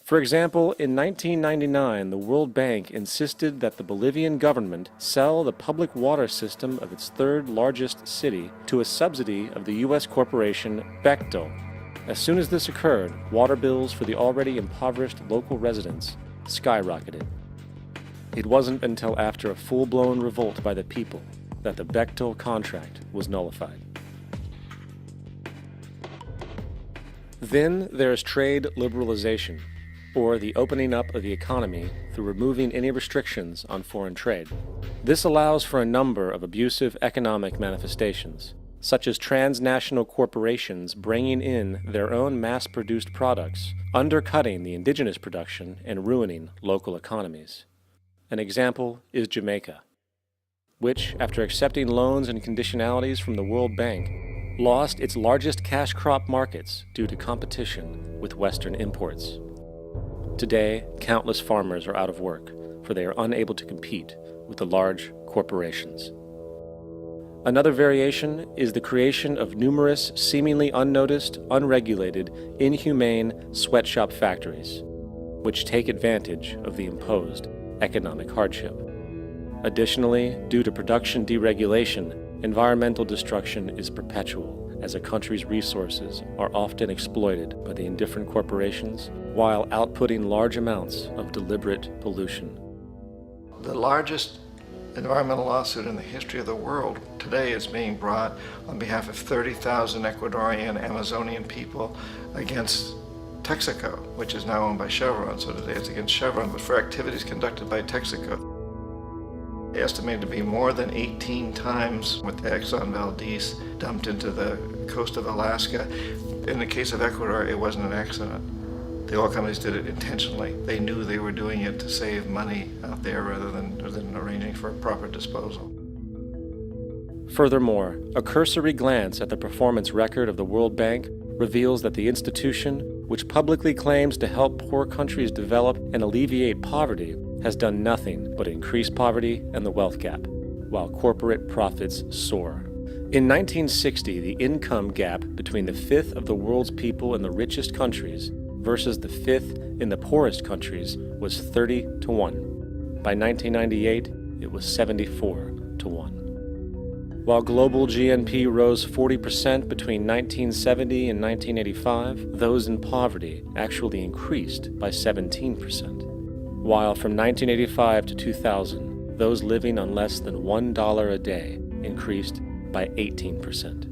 For example, in 1999, the World Bank insisted that the Bolivian government sell the public water system of its third largest city to a subsidy of the U.S. corporation Bechtel. As soon as this occurred, water bills for the already impoverished local residents skyrocketed. It wasn't until after a full-blown revolt by the people that the Bechtel contract was nullified. Then there is trade liberalization, or the opening up of the economy through removing any restrictions on foreign trade. This allows for a number of abusive economic manifestations, such as transnational corporations bringing in their own mass-produced products, undercutting the indigenous production and ruining local economies. An example is Jamaica, which, after accepting loans and conditionalities from the World Bank, lost its largest cash crop markets due to competition with Western imports. Today, countless farmers are out of work, for they are unable to compete with the large corporations. Another variation is the creation of numerous seemingly unnoticed, unregulated, inhumane sweatshop factories, which take advantage of the imposed economic hardship. Additionally, due to production deregulation, environmental destruction is perpetual, as a country's resources are often exploited by the indifferent corporations while outputting large amounts of deliberate pollution. The largest environmental lawsuit in the history of the world today is being brought on behalf of 30,000 Ecuadorian Amazonian people against Texaco, which is now owned by Chevron. So today it's against Chevron, but for activities conducted by Texaco. Estimated to be more than 18 times what the Exxon Valdez dumped into the coast of Alaska. In the case of Ecuador, it wasn't an accident. The oil companies did it intentionally. They knew they were doing it to save money out there rather than arranging for proper disposal. Furthermore, a cursory glance at the performance record of the World Bank reveals that the institution, which publicly claims to help poor countries develop and alleviate poverty, has done nothing but increase poverty and the wealth gap, while corporate profits soar. In 1960, the income gap between the fifth of the world's people in the richest countries versus the fifth in the poorest countries was 30 to 1. By 1998, it was 74 to 1. While global GNP rose 40% between 1970 and 1985, those in poverty actually increased by 17%. While from 1985 to 2000, those living on less than $1 a day increased by 18%.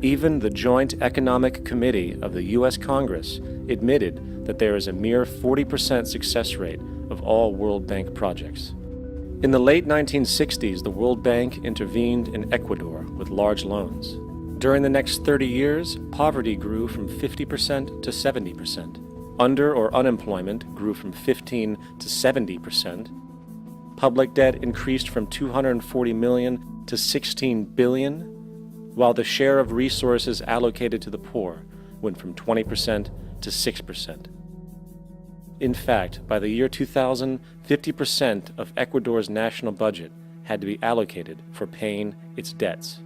Even the Joint Economic Committee of the U.S. Congress admitted that there is a mere 40% success rate of all World Bank projects. In the late 1960s, the World Bank intervened in Ecuador with large loans. During the next 30 years, poverty grew from 50% to 70%. Under or unemployment grew from 15 to 70%. Public debt increased from 240 million to 16 billion, while the share of resources allocated to the poor went from 20% to 6%. In fact, by the year 2000, 50% of Ecuador's national budget had to be allocated for paying its debts.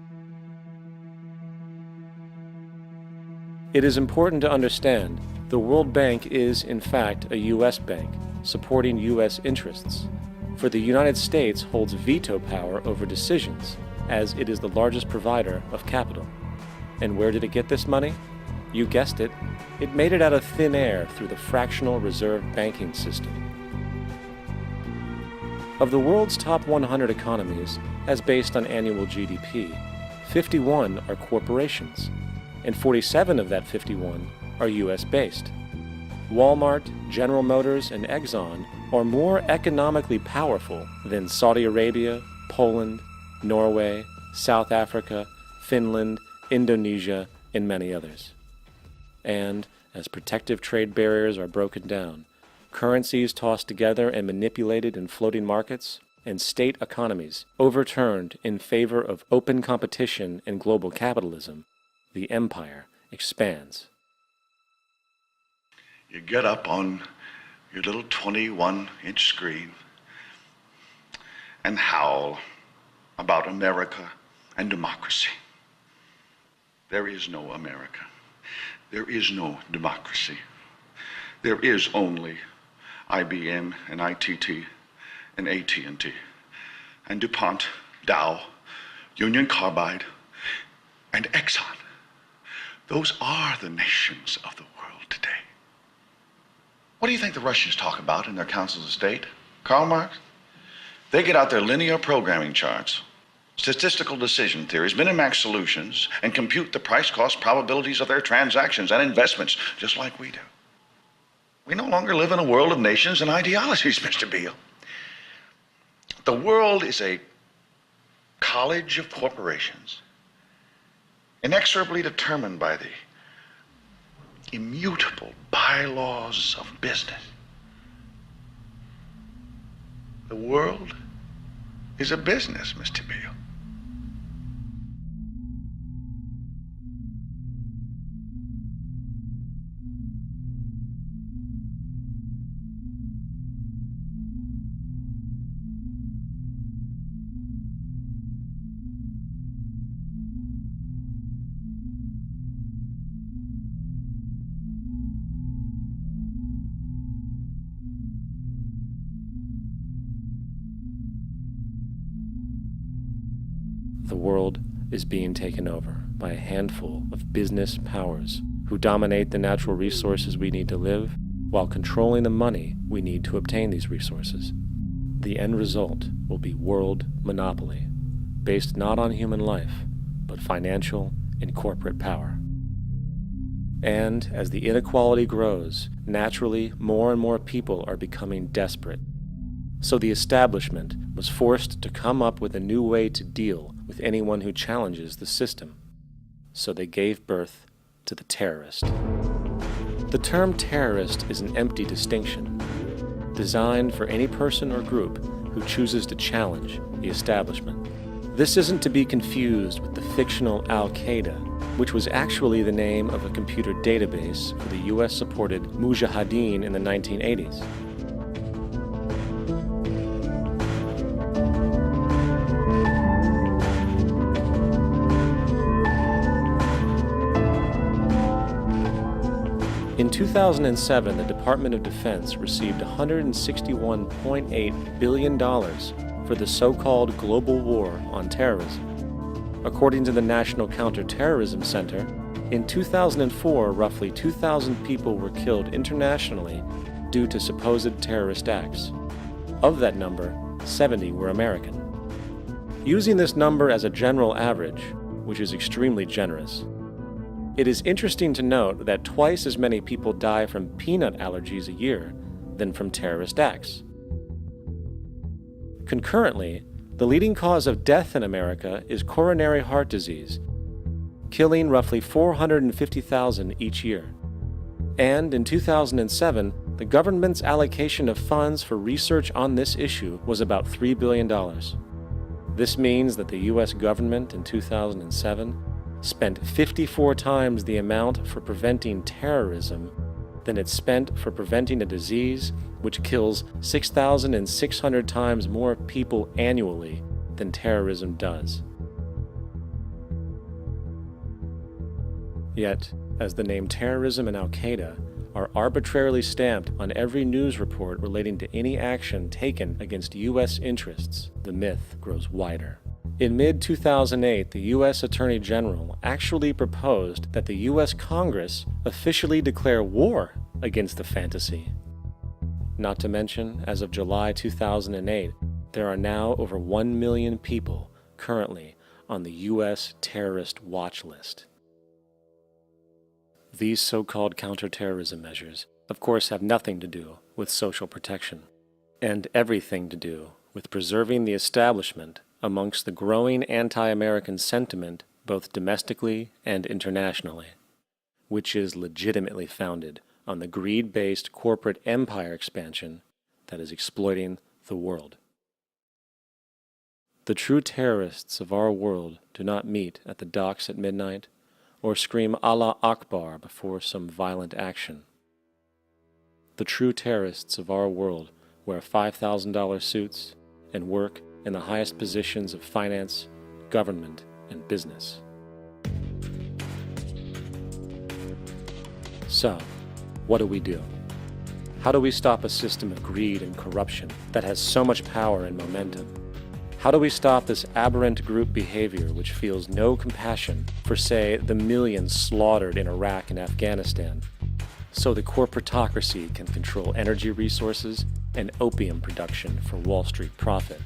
It is important to understand the World Bank is, in fact, a U.S. bank, supporting U.S. interests. For the United States holds veto power over decisions, as it is the largest provider of capital. And where did it get this money? You guessed it. It made it out of thin air through the fractional reserve banking system. Of the world's top 100 economies, as based on annual GDP, 51 are corporations, and 47 of that 51 are U.S.-based. Walmart, General Motors, and Exxon are more economically powerful than Saudi Arabia, Poland, Norway, South Africa, Finland, Indonesia, and many others. And as protective trade barriers are broken down, currencies tossed together and manipulated in floating markets, and state economies overturned in favor of open competition and global capitalism, the empire expands. You get up on your little 21-inch screen and howl about America and democracy. There is no America. There is no democracy. There is only IBM and ITT and AT&T and DuPont, Dow, Union Carbide, and Exxon. Those are the nations of the world today. What do you think the Russians talk about in their councils of state? Karl Marx? They get out their linear programming charts, statistical decision theories, Minimax solutions, and compute the price-cost probabilities of their transactions and investments, just like we do. We no longer live in a world of nations and ideologies, Mr. Beale. The world is a college of corporations, inexorably determined by the immutable bylaws of business. The world is a business, Mr. Beale. The world is being taken over by a handful of business powers who dominate the natural resources we need to live while controlling the money we need to obtain these resources. The end result will be world monopoly, based not on human life, but financial and corporate power. And as the inequality grows, naturally more and more people are becoming desperate. So the establishment was forced to come up with a new way to deal with anyone who challenges the system. So they gave birth to the terrorist. The term terrorist is an empty distinction, designed for any person or group who chooses to challenge the establishment. This isn't to be confused with the fictional Al-Qaeda, which was actually the name of a computer database for the US-supported Mujahideen in the 1980s. In 2007, the Department of Defense received $161.8 billion for the so-called global war on terrorism. According to the National Counterterrorism Center, in 2004, roughly 2,000 people were killed internationally due to supposed terrorist acts. Of that number, 70 were American. Using this number as a general average, which is extremely generous, it is interesting to note that twice as many people die from peanut allergies a year than from terrorist acts. Concurrently, the leading cause of death in America is coronary heart disease, killing roughly 450,000 each year. And in 2007, the government's allocation of funds for research on this issue was about $3 billion. This means that the U.S. government in 2007 spent 54 times the amount for preventing terrorism than it spent for preventing a disease which kills 6,600 times more people annually than terrorism does. Yet, as the name terrorism and Al-Qaeda are arbitrarily stamped on every news report relating to any action taken against U.S. interests, the myth grows wider. In mid-2008, the U.S. Attorney General actually proposed that the U.S. Congress officially declare war against the fantasy. Not to mention, as of July 2008, there are now over 1 million people currently on the U.S. terrorist watch list. These so-called counterterrorism measures, of course, have nothing to do with social protection, and everything to do with preserving the establishment amongst the growing anti-American sentiment both domestically and internationally, which is legitimately founded on the greed-based corporate empire expansion that is exploiting the world. The true terrorists of our world do not meet at the docks at midnight or scream Allah Akbar before some violent action. The true terrorists of our world wear $5,000 suits and work in the highest positions of finance, government, and business. So, what do? How do we stop a system of greed and corruption that has so much power and momentum? How do we stop this aberrant group behavior which feels no compassion for, say, the millions slaughtered in Iraq and Afghanistan, so the corporatocracy can control energy resources and opium production for Wall Street profit?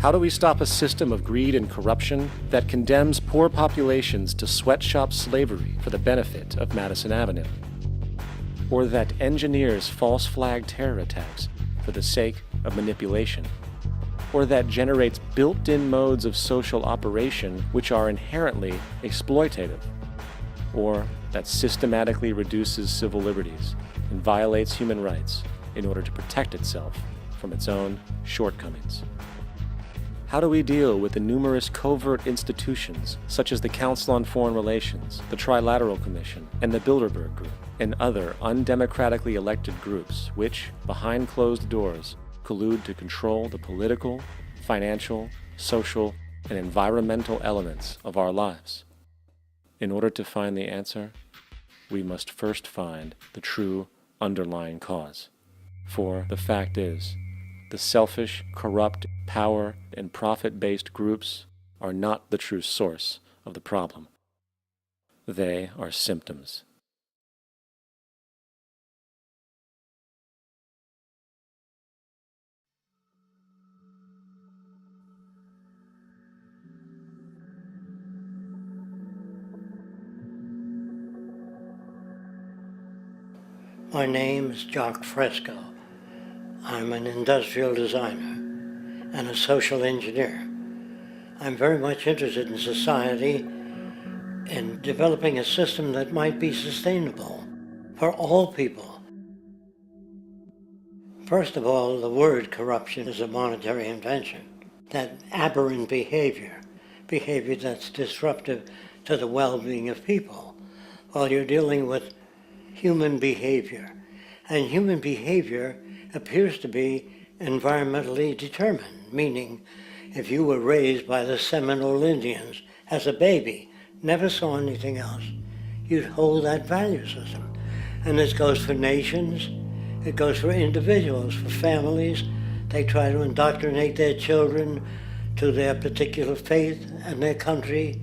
How do we stop a system of greed and corruption that condemns poor populations to sweatshop slavery for the benefit of Madison Avenue? Or that engineers false flag terror attacks for the sake of manipulation? Or that generates built-in modes of social operation which are inherently exploitative? Or that systematically reduces civil liberties and violates human rights in order to protect itself from its own shortcomings? How do we deal with the numerous covert institutions, such as the Council on Foreign Relations, the Trilateral Commission, and the Bilderberg Group, and other undemocratically elected groups which, behind closed doors, collude to control the political, financial, social, and environmental elements of our lives? In order to find the answer, we must first find the true underlying cause. For the fact is, the selfish, corrupt, power, and profit-based groups are not the true source of the problem. They are symptoms. My name is Jock Fresco. I'm an industrial designer and a social engineer. I'm very much interested in society and developing a system that might be sustainable for all people. First of all, the word corruption is a monetary invention. That aberrant behavior that's disruptive to the well-being of people, Well, you're dealing with human behavior. And human behavior appears to be environmentally determined, meaning if you were raised by the Seminole Indians as a baby, never saw anything else, you'd hold that value system. And this goes for nations, it goes for individuals, for families. They try to indoctrinate their children to their particular faith and their country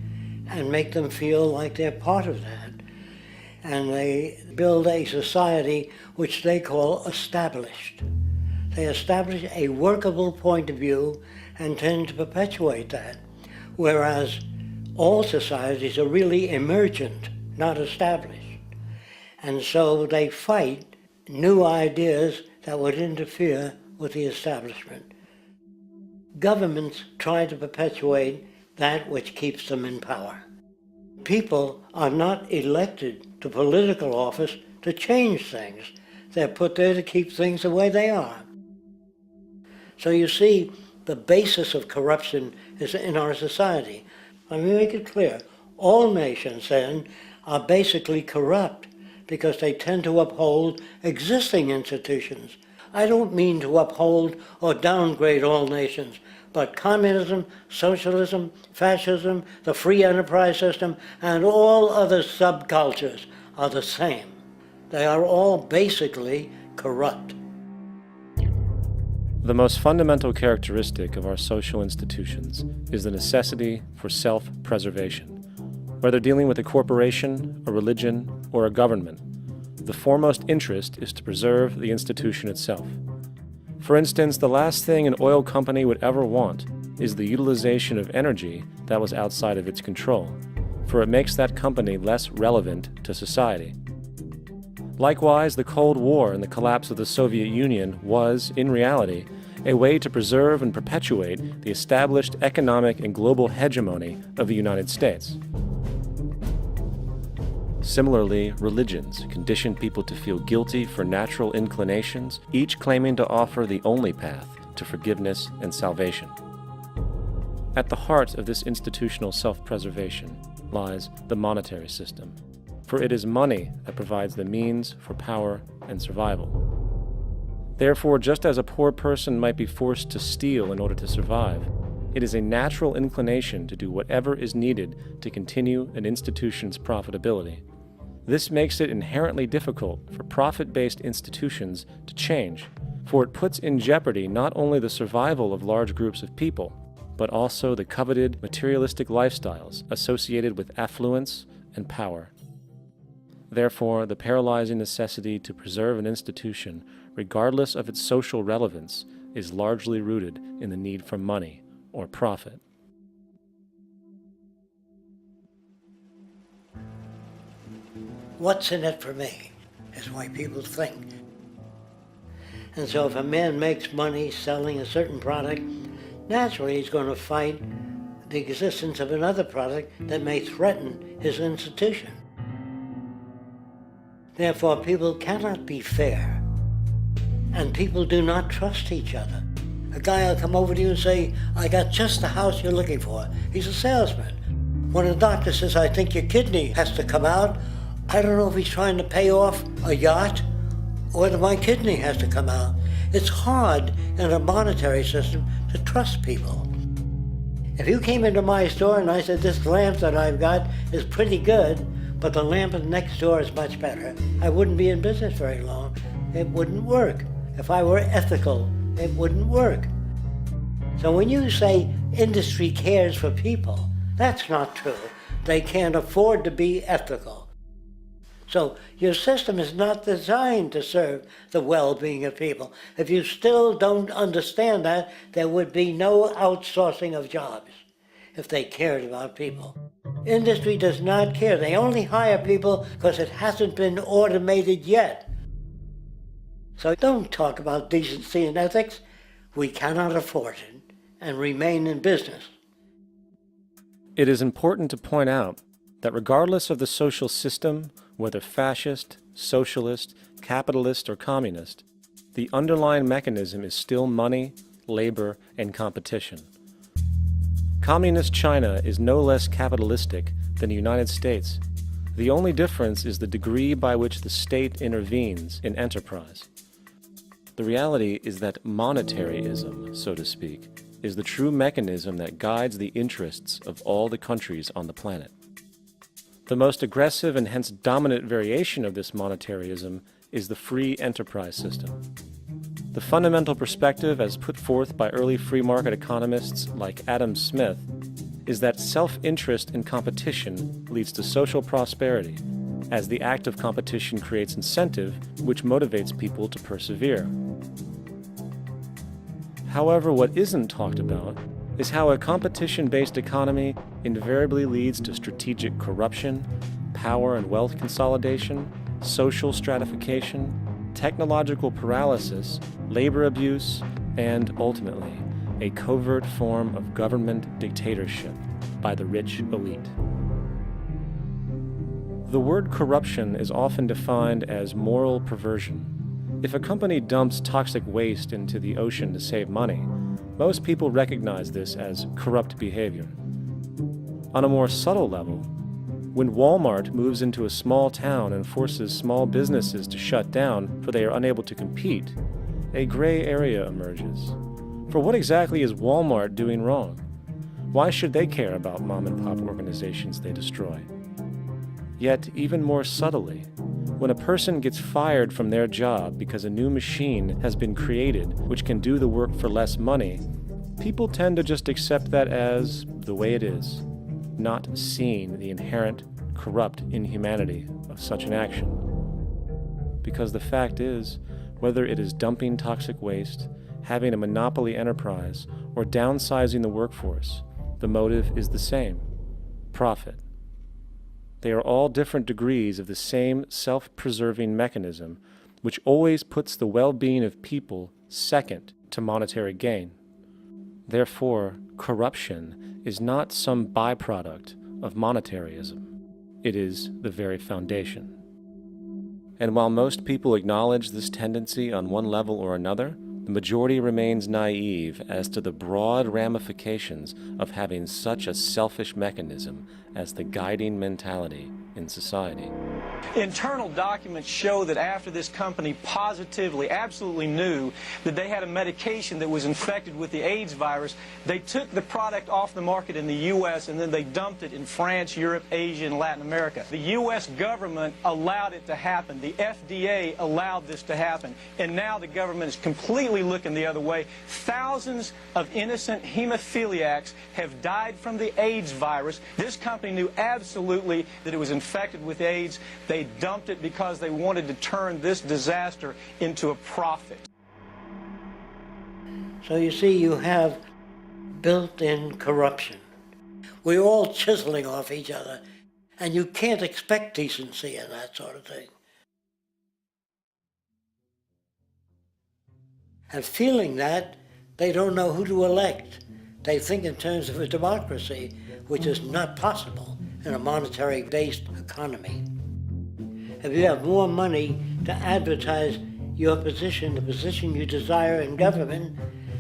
and make them feel like they're part of that. And they build a society which they call established. They establish a workable point of view and tend to perpetuate that, whereas all societies are really emergent, not established. And so they fight new ideas that would interfere with the establishment. Governments try to perpetuate that which keeps them in power. People are not elected to political office to change things. They're put there to keep things the way they are. So you see, the basis of corruption is in our society. Let me make it clear. All nations then are basically corrupt because they tend to uphold existing institutions. I don't mean to uphold or downgrade all nations, but communism, socialism, fascism, the free enterprise system, and all other subcultures are the same. They are all basically corrupt. The most fundamental characteristic of our social institutions is the necessity for self-preservation. Whether dealing with a corporation, a religion, or a government, the foremost interest is to preserve the institution itself. For instance, the last thing an oil company would ever want is the utilization of energy that was outside of its control, for it makes that company less relevant to society. Likewise, the Cold War and the collapse of the Soviet Union was, in reality, a way to preserve and perpetuate the established economic and global hegemony of the United States. Similarly, religions condition people to feel guilty for natural inclinations, each claiming to offer the only path to forgiveness and salvation. At the heart of this institutional self-preservation lies the monetary system, for it is money that provides the means for power and survival. Therefore, just as a poor person might be forced to steal in order to survive, it is a natural inclination to do whatever is needed to continue an institution's profitability. This makes it inherently difficult for profit-based institutions to change, for it puts in jeopardy not only the survival of large groups of people, but also the coveted materialistic lifestyles associated with affluence and power. Therefore, the paralyzing necessity to preserve an institution, regardless of its social relevance, is largely rooted in the need for money or profit. What's in it for me is why people think. And so if a man makes money selling a certain product, naturally he's going to fight the existence of another product that may threaten his institution. Therefore, people cannot be fair, and people do not trust each other. A guy will come over to you and say, I got just the house you're looking for. He's a salesman. When a doctor says, I think your kidney has to come out, I don't know if he's trying to pay off a yacht or whether my kidney has to come out. It's hard in a monetary system to trust people. If you came into my store and I said, this lamp that I've got is pretty good, but the lamp next door is much better, I wouldn't be in business very long. It wouldn't work. If I were ethical, it wouldn't work. So when you say industry cares for people, that's not true. They can't afford to be ethical. So your system is not designed to serve the well-being of people. If you still don't understand that, there would be no outsourcing of jobs if they cared about people. Industry does not care. They only hire people because it hasn't been automated yet. So don't talk about decency and ethics. We cannot afford it and remain in business. It is important to point out that regardless of the social system, whether fascist, socialist, capitalist, or communist, the underlying mechanism is still money, labor, and competition. Communist China is no less capitalistic than the United States. The The only difference is the degree by which the state intervenes in enterprise. The reality is that monetaryism, so to speak, is the true mechanism that guides the interests of all the countries on the planet. The most aggressive and hence dominant variation of this monetaryism is the free enterprise system. The fundamental perspective, as put forth by early free market economists like Adam Smith, is that self-interest in competition leads to social prosperity, as the act of competition creates incentive, which motivates people to persevere. However, what isn't talked about is how a competition-based economy invariably leads to strategic corruption, power and wealth consolidation, social stratification, technological paralysis, labor abuse, and, ultimately, a covert form of government dictatorship by the rich elite. The word corruption is often defined as moral perversion. If a company dumps toxic waste into the ocean to save money, most people recognize this as corrupt behavior. On a more subtle level, when Walmart moves into a small town and forces small businesses to shut down for they are unable to compete, a gray area emerges. For what exactly is Walmart doing wrong? Why should they care about mom-and-pop organizations they destroy? Yet, even more subtly, when a person gets fired from their job because a new machine has been created which can do the work for less money, people tend to just accept that as the way it is, not seeing the inherent, corrupt inhumanity of such an action. Because the fact is, whether it is dumping toxic waste, having a monopoly enterprise, or downsizing the workforce, the motive is the same: profit. They are all different degrees of the same self-preserving mechanism, which always puts the well-being of people second to monetary gain. Therefore, corruption is not some byproduct of monetaryism. It is the very foundation. And while most people acknowledge this tendency on one level or another, the majority remains naive as to the broad ramifications of having such a selfish mechanism as the guiding mentality in society. Internal documents show that after this company positively, absolutely knew that they had a medication that was infected with the AIDS virus, they took the product off the market in the U.S. and then they dumped it in France, Europe, Asia, and Latin America. The U.S. government allowed it to happen. The FDA allowed this to happen. And now the government is completely looking the other way. Thousands of innocent hemophiliacs have died from the AIDS virus. This company knew absolutely that it was infected with AIDS. They dumped it because they wanted to turn this disaster into a profit. So you see, you have built-in corruption. We're all chiseling off each other, and you can't expect decency in that sort of thing. And feeling that, they don't know who to elect. They think in terms of a democracy, which is not possible in a monetary-based economy. If you have more money to advertise your position, the position you desire in government,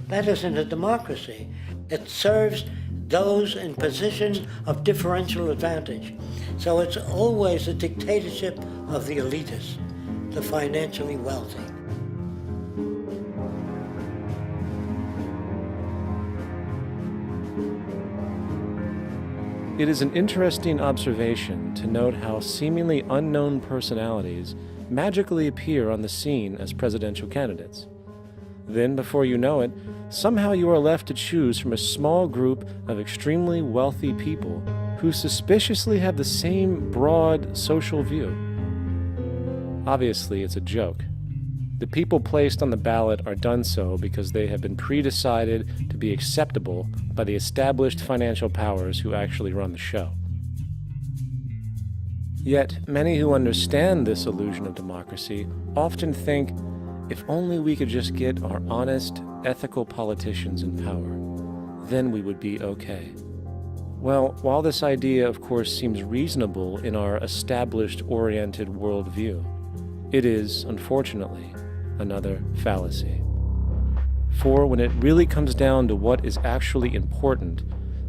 that isn't a democracy. It serves those in positions of differential advantage. So it's always a dictatorship of the elitists, the financially wealthy. It is an interesting observation to note how seemingly unknown personalities magically appear on the scene as presidential candidates. Then, before you know it, somehow you are left to choose from a small group of extremely wealthy people who suspiciously have the same broad social view. Obviously, it's a joke. The people placed on the ballot are done so because they have been pre-decided to be acceptable by the established financial powers who actually run the show. Yet, many who understand this illusion of democracy often think, if only we could just get our honest, ethical politicians in power, then we would be okay. Well, while this idea, of course, seems reasonable in our established-oriented worldview, it is, unfortunately, another fallacy. For when it really comes down to what is actually important,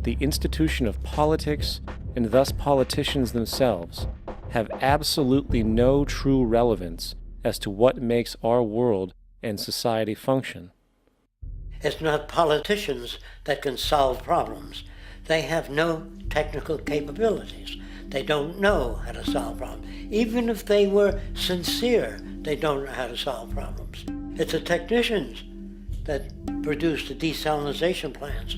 the institution of politics, and thus politicians themselves, have absolutely no true relevance as to what makes our world and society function. It's not politicians that can solve problems. They have no technical capabilities. They don't know how to solve problems. Even if they were sincere, they don't know how to solve problems. It's the technicians that produce the desalination plants.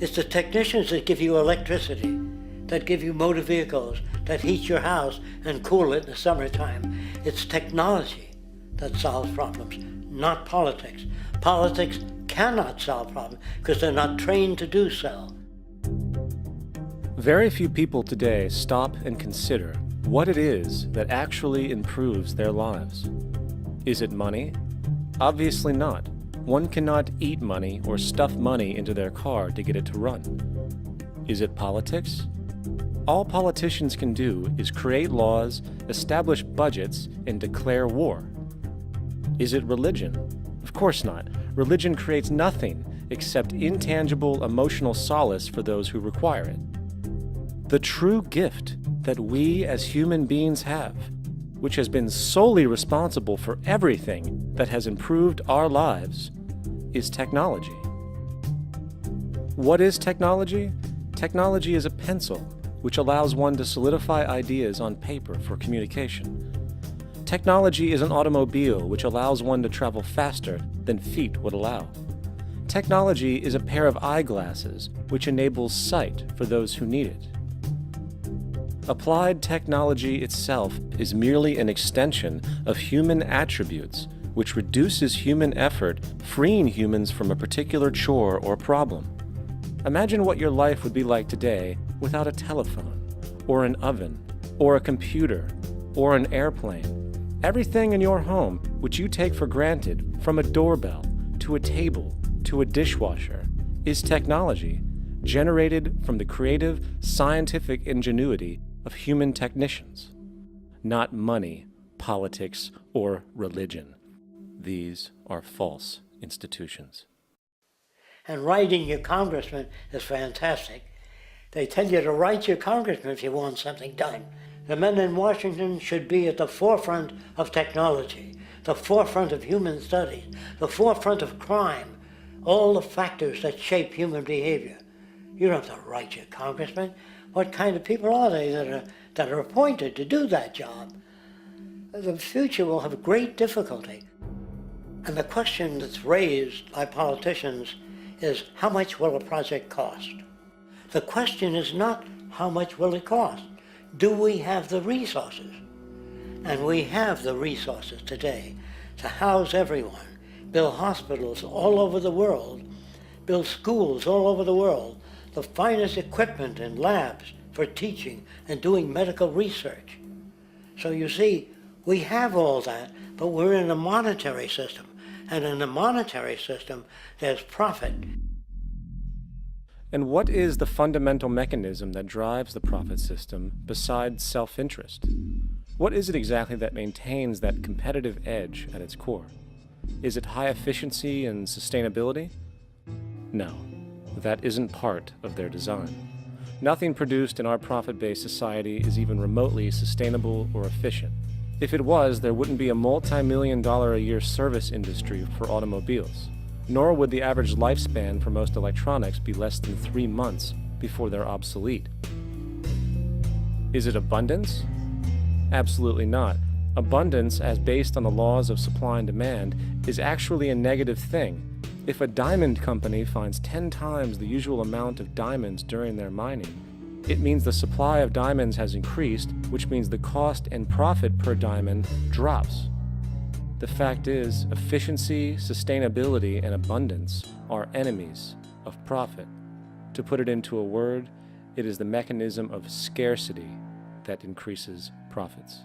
It's the technicians that give you electricity, that give you motor vehicles, that heat your house and cool it in the summertime. It's technology that solves problems, not politics. Politics cannot solve problems because they're not trained to do so. Very few people today stop and consider what it is that actually improves their lives. Is it money? Obviously not. One cannot eat money or stuff money into their car to get it to run. Is it politics? All politicians can do is create laws, establish budgets, and declare war. Is it religion? Of course not. Religion creates nothing except intangible emotional solace for those who require it. The true gift that we as human beings have, which has been solely responsible for everything that has improved our lives, is technology. What is technology? Technology is a pencil which allows one to solidify ideas on paper for communication. Technology is an automobile which allows one to travel faster than feet would allow. Technology is a pair of eyeglasses which enables sight for those who need it. Applied technology itself is merely an extension of human attributes which reduces human effort, freeing humans from a particular chore or problem. Imagine what your life would be like today without a telephone, or an oven, or a computer, or an airplane. Everything in your home, which you take for granted, from a doorbell, to a table, to a dishwasher, is technology, generated from the creative, scientific ingenuity of human technicians. Not money, politics, or religion. These are false institutions. And writing your congressman is fantastic. They tell you to write your congressman if you want something done. The men in Washington should be at the forefront of technology, the forefront of human studies, the forefront of crime, all the factors that shape human behavior. You don't have to write your congressman. What kind of people are they that are appointed to do that job? The future will have great difficulty. And the question that's raised by politicians is, how much will a project cost? The question is not how much will it cost. Do we have the resources? And we have the resources today to house everyone, build hospitals all over the world, build schools all over the world, the finest equipment and labs for teaching and doing medical research. So you see, we have all that, but we're in a monetary system. And in a monetary system, there's profit. And what is the fundamental mechanism that drives the profit system besides self-interest? What is it exactly that maintains that competitive edge at its core? Is it high efficiency and sustainability? No, that isn't part of their design. Nothing produced in our profit-based society is even remotely sustainable or efficient. If it was, there wouldn't be a multi-million-dollar-a-year service industry for automobiles. Nor would the average lifespan for most electronics be less than 3 months before they're obsolete. Is it abundance? Absolutely not. Abundance, as based on the laws of supply and demand, is actually a negative thing. If a diamond company finds 10 times the usual amount of diamonds during their mining, it means the supply of diamonds has increased, which means the cost and profit per diamond drops. The fact is, efficiency, sustainability, and abundance are enemies of profit. To put it into a word, it is the mechanism of scarcity that increases profits.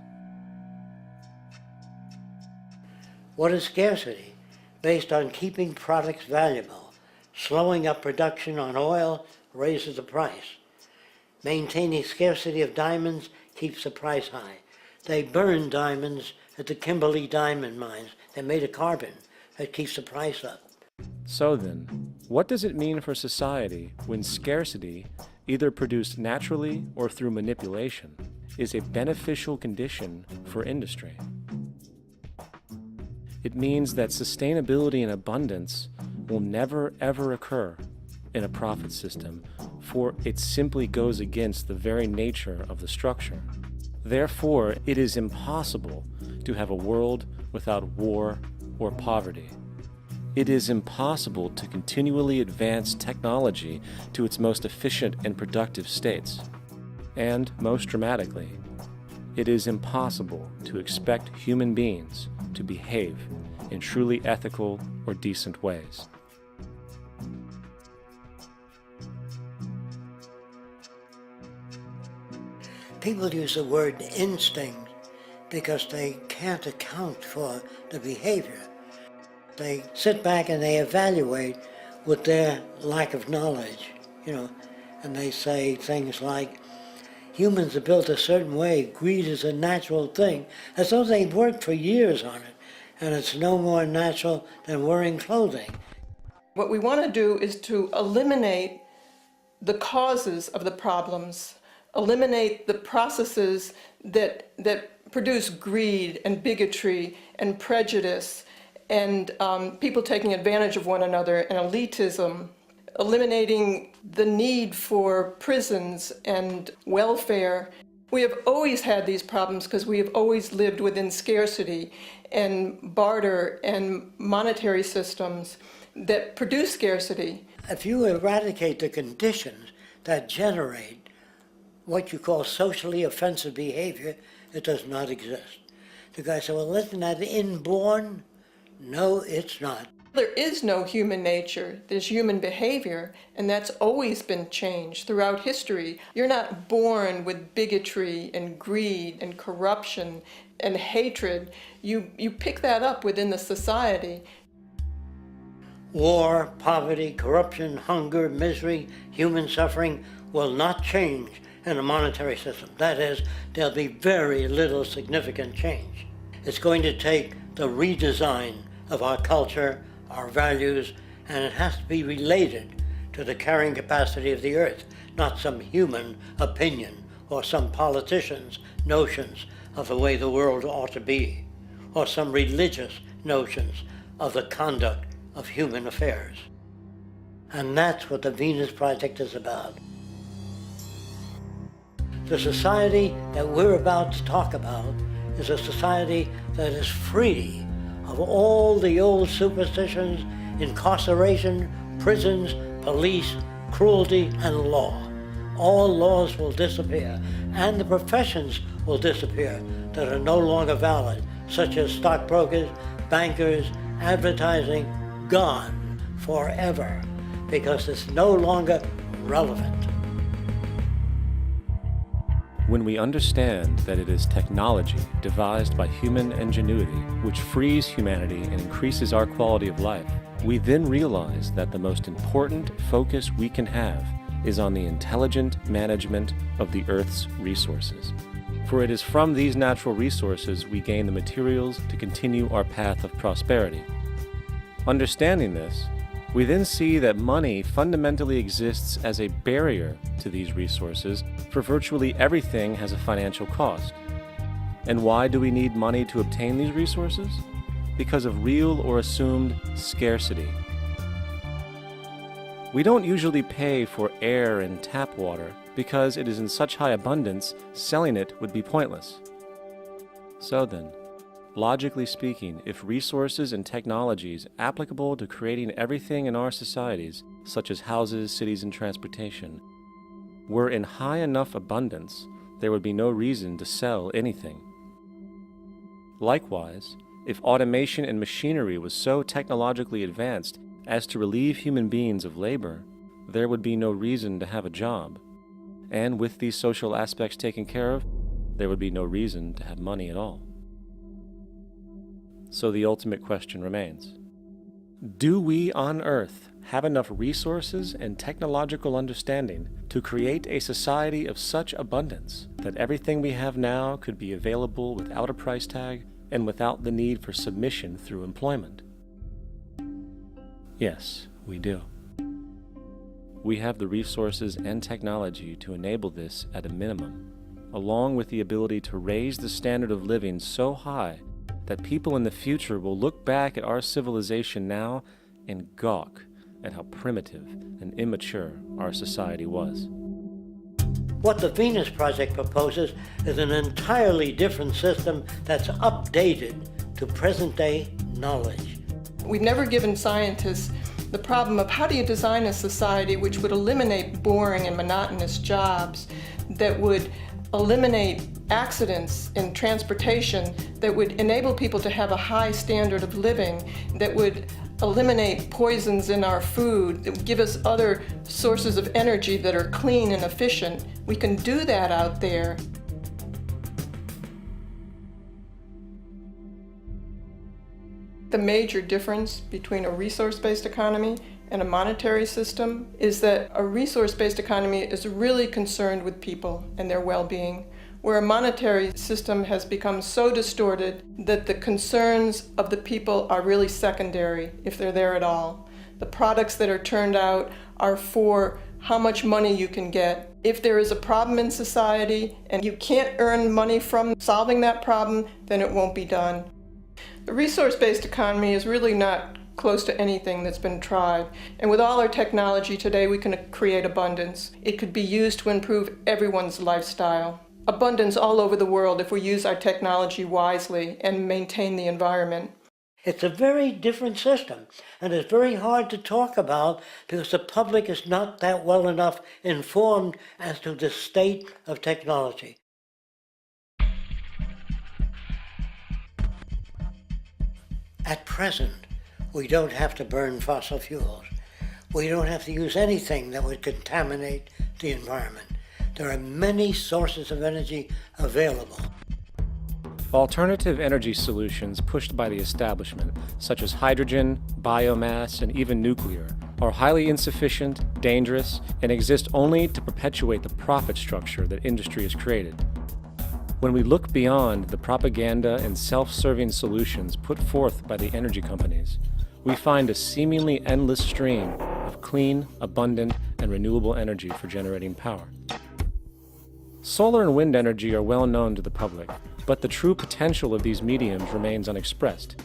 What is scarcity? Based on keeping products valuable. Slowing up production on oil raises the price. Maintaining scarcity of diamonds keeps the price high. They burn diamonds at the Kimberley diamond mines. They're made of carbon. That keeps the price up. So then, what does it mean for society when scarcity, either produced naturally or through manipulation, is a beneficial condition for industry. It means that sustainability and abundance will never ever occur in a profit system, for it simply goes against the very nature of the structure. Therefore, it is impossible to have a world without war or poverty. It is impossible to continually advance technology to its most efficient and productive states. And, most dramatically, it is impossible to expect human beings to behave in truly ethical or decent ways. People use the word instinct because they can't account for the behavior. They sit back and they evaluate with their lack of knowledge, and they say things like, humans are built a certain way, greed is a natural thing, as though they've worked for years on it, and it's no more natural than wearing clothing. What we want to do is to eliminate the causes of the problems, eliminate the processes that produce greed and bigotry and prejudice and people taking advantage of one another and elitism, eliminating the need for prisons and welfare. We have always had these problems because we have always lived within scarcity and barter and monetary systems that produce scarcity. If you eradicate the conditions that generate what you call socially offensive behavior, it does not exist. The guy said, well, isn't that inborn? No, it's not. There is no human nature, there's human behavior, and that's always been changed throughout history. You're not born with bigotry and greed and corruption and hatred. You pick that up within the society. War, poverty, corruption, hunger, misery, human suffering will not change in a monetary system. That is, there'll be very little significant change. It's going to take the redesign of our culture, our values, and it has to be related to the carrying capacity of the earth, not some human opinion or some politician's notions of the way the world ought to be, or some religious notions of the conduct of human affairs. And that's what the Venus Project is about. The society that we're about to talk about is a society that is free of all the old superstitions, incarceration, prisons, police, cruelty, and law. All laws will disappear, and the professions will disappear that are no longer valid, such as stockbrokers, bankers, advertising, gone forever, because it's no longer relevant. When we understand that it is technology devised by human ingenuity which frees humanity and increases our quality of life, we then realize that the most important focus we can have is on the intelligent management of the Earth's resources. For it is from these natural resources we gain the materials to continue our path of prosperity. Understanding this, we then see that money fundamentally exists as a barrier to these resources, for virtually everything has a financial cost. And why do we need money to obtain these resources? Because of real or assumed scarcity. We don't usually pay for air and tap water because it is in such high abundance, selling it would be pointless. So then, logically speaking, if resources and technologies applicable to creating everything in our societies, such as houses, cities, and transportation, were in high enough abundance, there would be no reason to sell anything. Likewise, if automation and machinery was so technologically advanced as to relieve human beings of labor, there would be no reason to have a job. And with these social aspects taken care of, there would be no reason to have money at all. So the ultimate question remains: do we on Earth have enough resources and technological understanding to create a society of such abundance that everything we have now could be available without a price tag and without the need for submission through employment? Yes, we do. We have the resources and technology to enable this at a minimum, along with the ability to raise the standard of living so high that people in the future will look back at our civilization now and gawk at how primitive and immature our society was. What the Venus Project proposes is an entirely different system that's updated to present-day knowledge. We've never given scientists the problem of how do you design a society which would eliminate boring and monotonous jobs, that would eliminate accidents in transportation, that would enable people to have a high standard of living, that would eliminate poisons in our food, that would give us other sources of energy that are clean and efficient. We can do that out there. The major difference between a resource-based economy and a monetary system is that a resource-based economy is really concerned with people and their well-being, where a monetary system has become so distorted that the concerns of the people are really secondary, if they're there at all. The products that are turned out are for how much money you can get. If there is a problem in society and you can't earn money from solving that problem, then it won't be done. The resource-based economy is really not close to anything that's been tried. And with all our technology today, we can create abundance. It could be used to improve everyone's lifestyle. Abundance all over the world if we use our technology wisely and maintain the environment. It's a very different system, and it's very hard to talk about because the public is not that well enough informed as to the state of technology. At present, we don't have to burn fossil fuels. We don't have to use anything that would contaminate the environment. There are many sources of energy available. Alternative energy solutions pushed by the establishment, such as hydrogen, biomass, and even nuclear, are highly insufficient, dangerous, and exist only to perpetuate the profit structure that industry has created. When we look beyond the propaganda and self-serving solutions put forth by the energy companies, we find a seemingly endless stream of clean, abundant, and renewable energy for generating power. Solar and wind energy are well known to the public, but the true potential of these mediums remains unexpressed.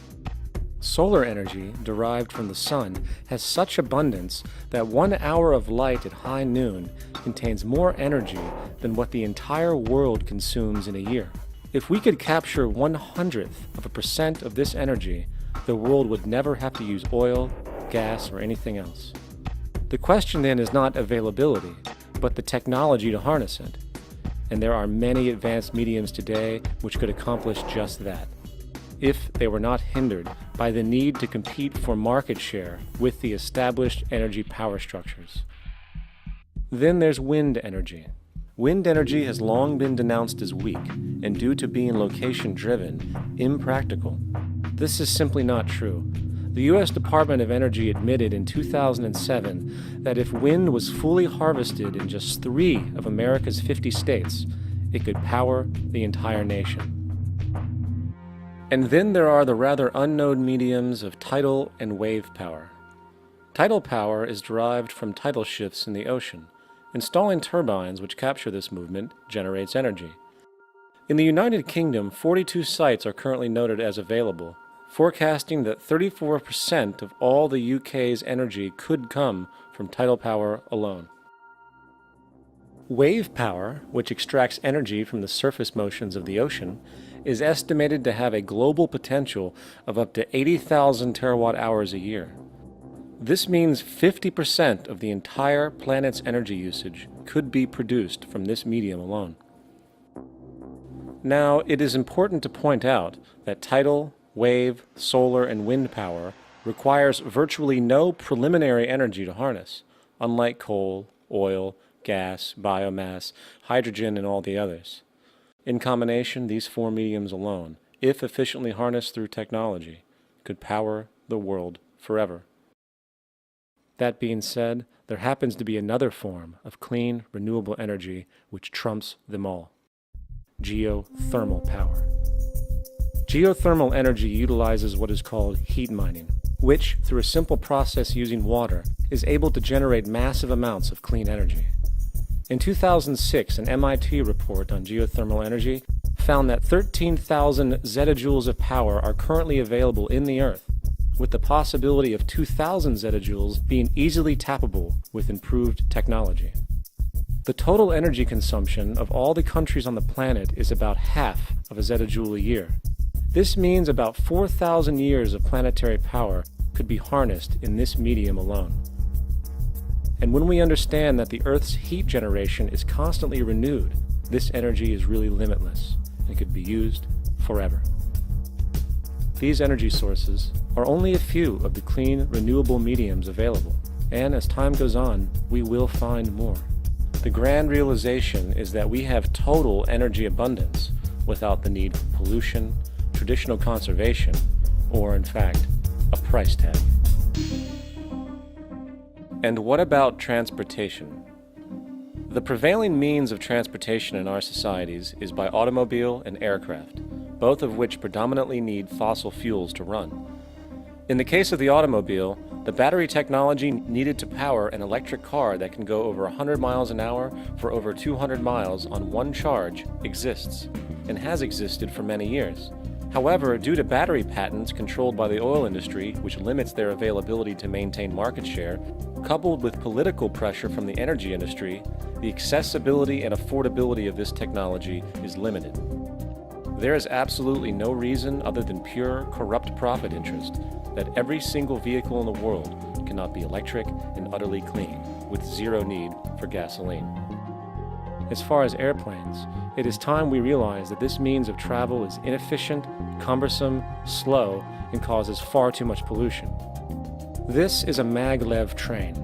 Solar energy, derived from the sun, has such abundance that 1 hour of light at high noon contains more energy than what the entire world consumes in a year. If we could capture 1/100% of this energy, the world would never have to use oil, gas, or anything else. The question then is not availability, but the technology to harness it. And there are many advanced mediums today which could accomplish just that, if they were not hindered by the need to compete for market share with the established energy power structures. Then there's wind energy. Wind energy has long been denounced as weak, and due to being location-driven, impractical. This is simply not true. The U.S. Department of Energy admitted in 2007 that if wind was fully harvested in just 3 of America's 50 states, it could power the entire nation. And then there are the rather unknown mediums of tidal and wave power. Tidal power is derived from tidal shifts in the ocean. Installing turbines which capture this movement generates energy. In the United Kingdom, 42 sites are currently noted as available, forecasting that 34% of all the UK's energy could come from tidal power alone. Wave power, which extracts energy from the surface motions of the ocean, is estimated to have a global potential of up to 80,000 terawatt-hours a year. This means 50% of the entire planet's energy usage could be produced from this medium alone. Now, it is important to point out that tidal, wave, solar, and wind power requires virtually no preliminary energy to harness, unlike coal, oil, gas, biomass, hydrogen, and all the others. In combination, these 4 mediums alone, if efficiently harnessed through technology, could power the world forever. That being said, there happens to be another form of clean, renewable energy which trumps them all: geothermal power. Geothermal energy utilizes what is called heat mining, which, through a simple process using water, is able to generate massive amounts of clean energy. In 2006, an MIT report on geothermal energy found that 13,000 zettajoules of power are currently available in the Earth, with the possibility of 2,000 zettajoules being easily tappable with improved technology. The total energy consumption of all the countries on the planet is about half of a zettajoule a year. This means about 4,000 years of planetary power could be harnessed in this medium alone. And when we understand that the Earth's heat generation is constantly renewed, this energy is really limitless and could be used forever. These energy sources are only a few of the clean, renewable mediums available, and as time goes on, we will find more. The grand realization is that we have total energy abundance without the need for pollution, traditional conservation, or in fact, a price tag. And what about transportation? The prevailing means of transportation in our societies is by automobile and aircraft, both of which predominantly need fossil fuels to run. In the case of the automobile, the battery technology needed to power an electric car that can go over 100 miles an hour for over 200 miles on one charge exists, and has existed for many years. However, due to battery patents controlled by the oil industry, which limits their availability to maintain market share, coupled with political pressure from the energy industry, the accessibility and affordability of this technology is limited. There is absolutely no reason other than pure, corrupt profit interest that every single vehicle in the world cannot be electric and utterly clean, with zero need for gasoline. As far as airplanes, it is time we realize that this means of travel is inefficient, cumbersome, slow, and causes far too much pollution. This is a maglev train.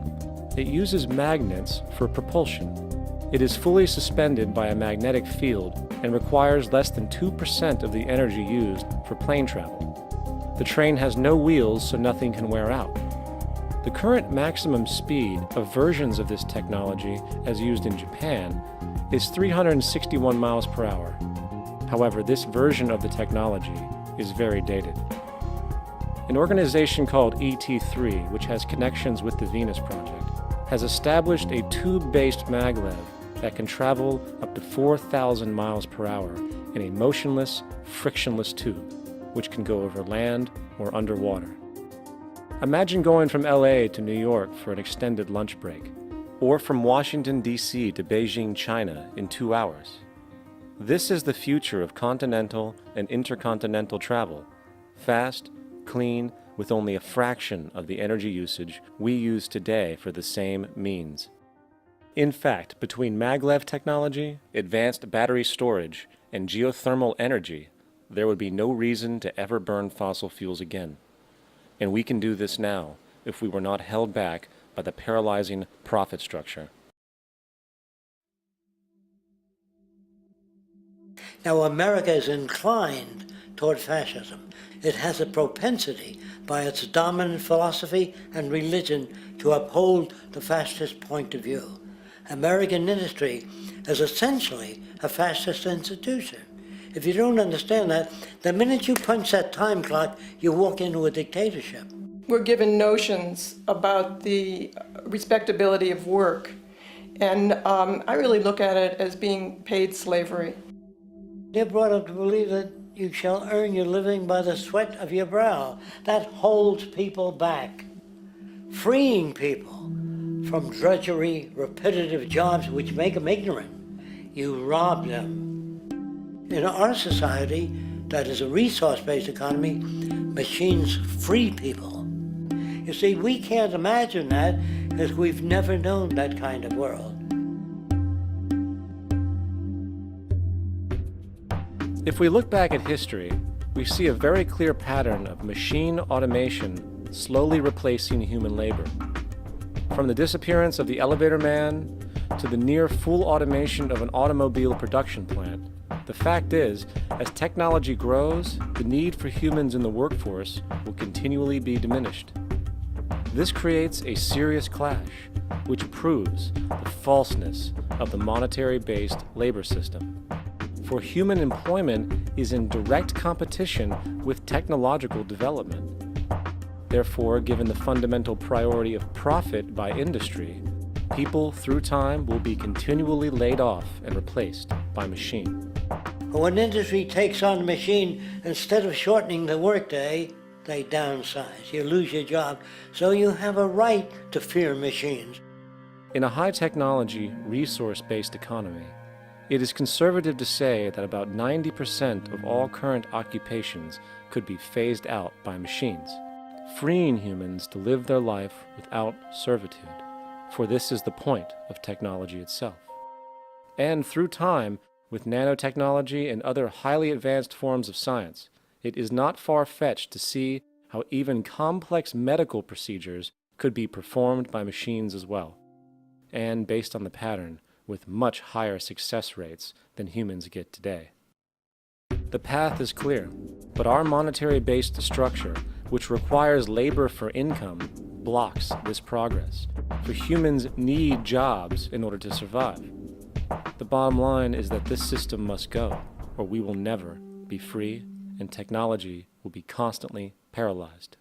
It uses magnets for propulsion. It is fully suspended by a magnetic field and requires less than 2% of the energy used for plane travel. The train has no wheels, so nothing can wear out. The current maximum speed of versions of this technology, as used in Japan, is 361 miles per hour. However, this version of the technology is very dated. An organization called ET3, which has connections with the Venus Project, has established a tube-based maglev that can travel up to 4,000 miles per hour in a motionless, frictionless tube, which can go over land or underwater. Imagine going from LA to New York for an extended lunch break, or from Washington, D.C. to Beijing, China in 2 hours. This is the future of continental and intercontinental travel, fast, clean, with only a fraction of the energy usage we use today for the same means. In fact, between maglev technology, advanced battery storage, and geothermal energy, there would be no reason to ever burn fossil fuels again. And we can do this now if we were not held back by the paralyzing profit structure. Now, America is inclined toward fascism. It has a propensity by its dominant philosophy and religion to uphold the fascist point of view. American industry is essentially a fascist institution. If you don't understand that, the minute you punch that time clock, you walk into a dictatorship. We're given notions about the respectability of work, and I really look at it as being paid slavery. They're brought up to believe that you shall earn your living by the sweat of your brow. That holds people back, freeing people from drudgery, repetitive jobs which make them ignorant. You rob them. In our society, that is a resource-based economy, machines free people. You see, we can't imagine that because we've never known that kind of world. If we look back at history, we see a very clear pattern of machine automation slowly replacing human labor. From the disappearance of the elevator man to the near full automation of an automobile production plant, the fact is, as technology grows, the need for humans in the workforce will continually be diminished. This creates a serious clash, which proves the falseness of the monetary-based labor system. For human employment is in direct competition with technological development. Therefore, given the fundamental priority of profit by industry, people through time will be continually laid off and replaced by machine. When industry takes on a machine, instead of shortening the workday, they downsize. You lose your job. So you have a right to fear machines. In a high-technology, resource-based economy, it is conservative to say that about 90% of all current occupations could be phased out by machines, freeing humans to live their life without servitude, for this is the point of technology itself. And through time, with nanotechnology and other highly advanced forms of science, it is not far-fetched to see how even complex medical procedures could be performed by machines as well, and based on the pattern, with much higher success rates than humans get today. The path is clear, but our monetary-based structure, which requires labor for income, blocks this progress, for humans need jobs in order to survive. The bottom line is that this system must go, or we will never be free, and technology will be constantly paralyzed.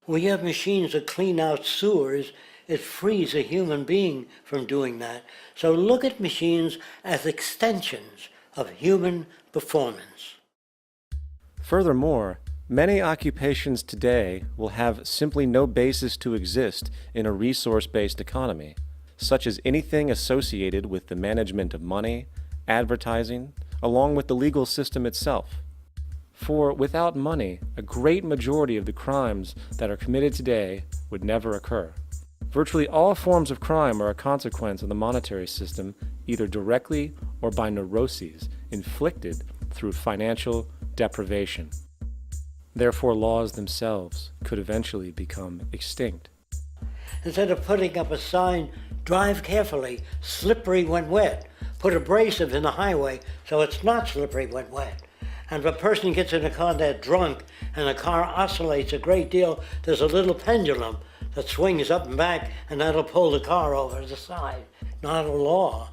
We have machines that clean out sewers. It frees a human being from doing that. So look at machines as extensions of human performance. Furthermore, many occupations today will have simply no basis to exist in a resource-based economy, such as anything associated with the management of money, advertising, along with the legal system itself. For without money, a great majority of the crimes that are committed today would never occur. Virtually all forms of crime are a consequence of the monetary system, either directly or by neuroses inflicted through financial deprivation. Therefore, laws themselves could eventually become extinct. Instead of putting up a sign, drive carefully, slippery when wet, put abrasive in the highway so it's not slippery when wet. And if a person gets in a car that's drunk and the car oscillates a great deal, there's a little pendulum that swings up and back, and that'll pull the car over to the side. Not a law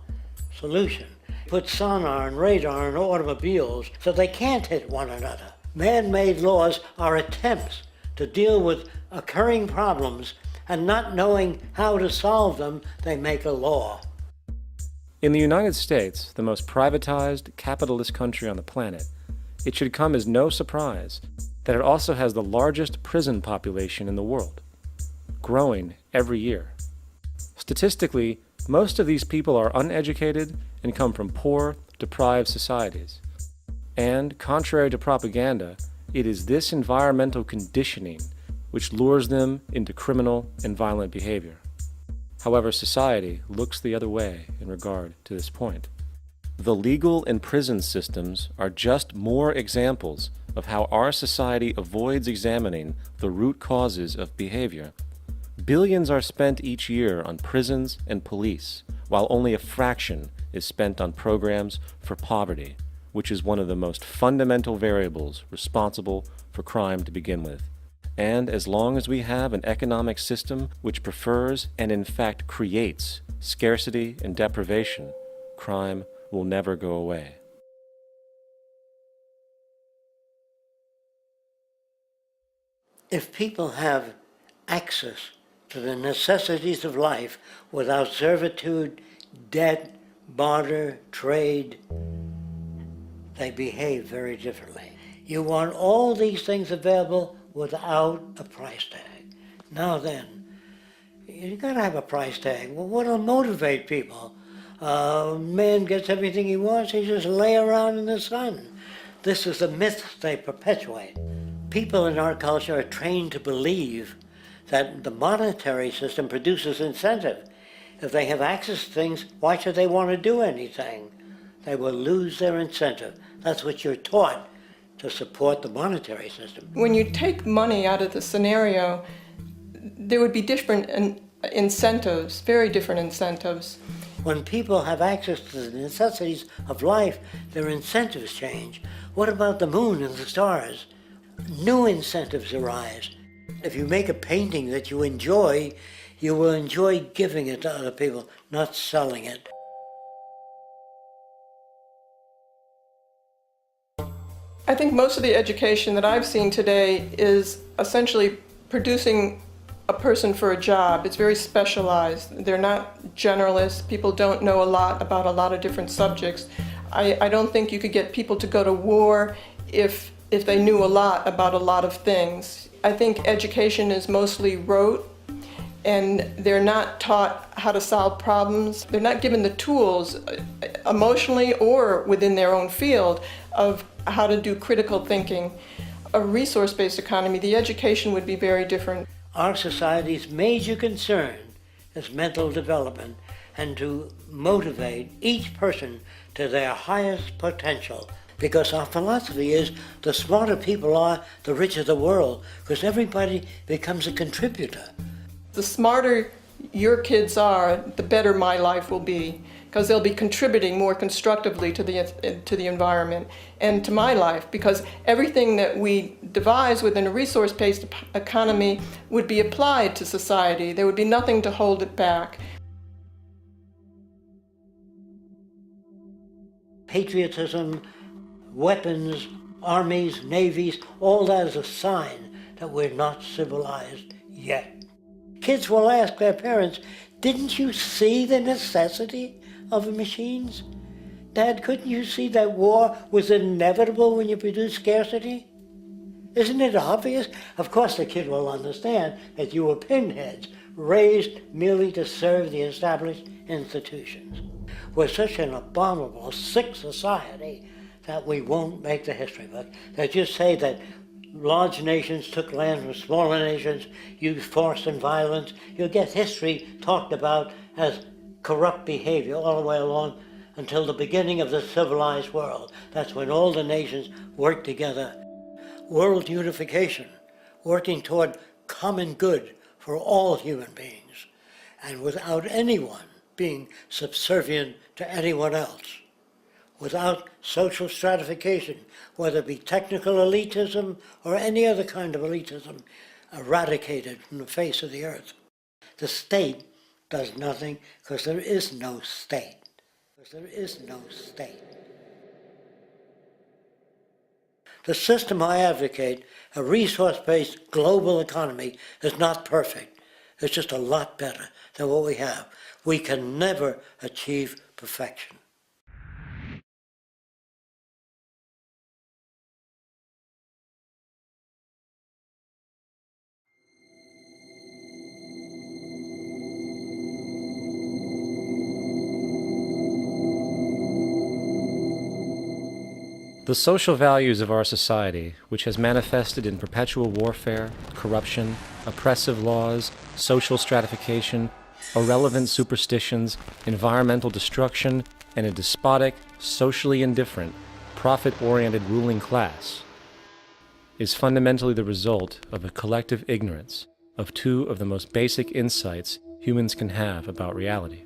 solution. Put sonar and radar in automobiles so they can't hit one another. Man-made laws are attempts to deal with occurring problems, and not knowing how to solve them, they make a law. In the United States, the most privatized, capitalist country on the planet, it should come as no surprise that it also has the largest prison population in the world, growing every year. Statistically, most of these people are uneducated and come from poor, deprived societies. And, contrary to propaganda, it is this environmental conditioning which lures them into criminal and violent behavior. However, society looks the other way in regard to this point. The legal and prison systems are just more examples of how our society avoids examining the root causes of behavior. Billions are spent each year on prisons and police, while only a fraction is spent on programs for poverty, which is one of the most fundamental variables responsible for crime to begin with. And as long as we have an economic system which prefers and in fact creates scarcity and deprivation, crime will never go away. If people have access to the necessities of life without servitude, debt, barter, trade, they behave very differently. You want all these things available without a price tag. Now then, you gotta have a price tag. Well, what'll motivate people? Man gets everything he wants, he just lay around in the sun. This is the myth they perpetuate. People in our culture are trained to believe that the monetary system produces incentive. If they have access to things, why should they want to do anything? They will lose their incentive. That's what you're taught to support the monetary system. When you take money out of the scenario, there would be different incentives, very different incentives. When people have access to the necessities of life, their incentives change. What about the moon and the stars? New incentives arise. If you make a painting that you will enjoy giving it to other people, not selling it. I think most of the education that I've seen today is essentially producing a person for a job. It's very specialized. They're not generalists. People don't know a lot about a lot of different subjects. I don't think you could get people to go to war if they knew a lot about a lot of things. I think education is mostly rote, and they're not taught how to solve problems. They're not given the tools, emotionally or within their own field, of how to do critical thinking. A resource-based economy, the education would be very different. Our society's major concern is mental development and to motivate each person to their highest potential. Because our philosophy is the smarter people are, the richer the world, because everybody becomes a contributor. The smarter your kids are, the better my life will be, because they'll be contributing more constructively to the environment and to my life, because everything that we devise within a resource-based economy would be applied to society. There would be nothing to hold it back. Patriotism, weapons, armies, navies, all that is a sign that we're not civilized yet. Kids will ask their parents, didn't you see the necessity of the machines? Dad, couldn't you see that war was inevitable when you produce scarcity? Isn't it obvious? Of course the kid will understand that you were pinheads, raised merely to serve the established institutions. We're such an abominable, sick society that we won't make the history book. They just say that large nations took land from smaller nations, used force and violence. You'll get history talked about as corrupt behavior all the way along until the beginning of the civilized world. That's when all the nations work together. World unification, working toward common good for all human beings, and without anyone being subservient to anyone else, without social stratification, whether it be technical elitism or any other kind of elitism, eradicated from the face of the earth. The state does nothing because there is no state. There is no state. The system I advocate, a resource-based global economy, is not perfect. It's just a lot better than what we have. We can never achieve perfection. The social values of our society, which has manifested in perpetual warfare, corruption, oppressive laws, social stratification, irrelevant superstitions, environmental destruction, and a despotic, socially indifferent, profit-oriented ruling class, is fundamentally the result of a collective ignorance of two of the most basic insights humans can have about reality: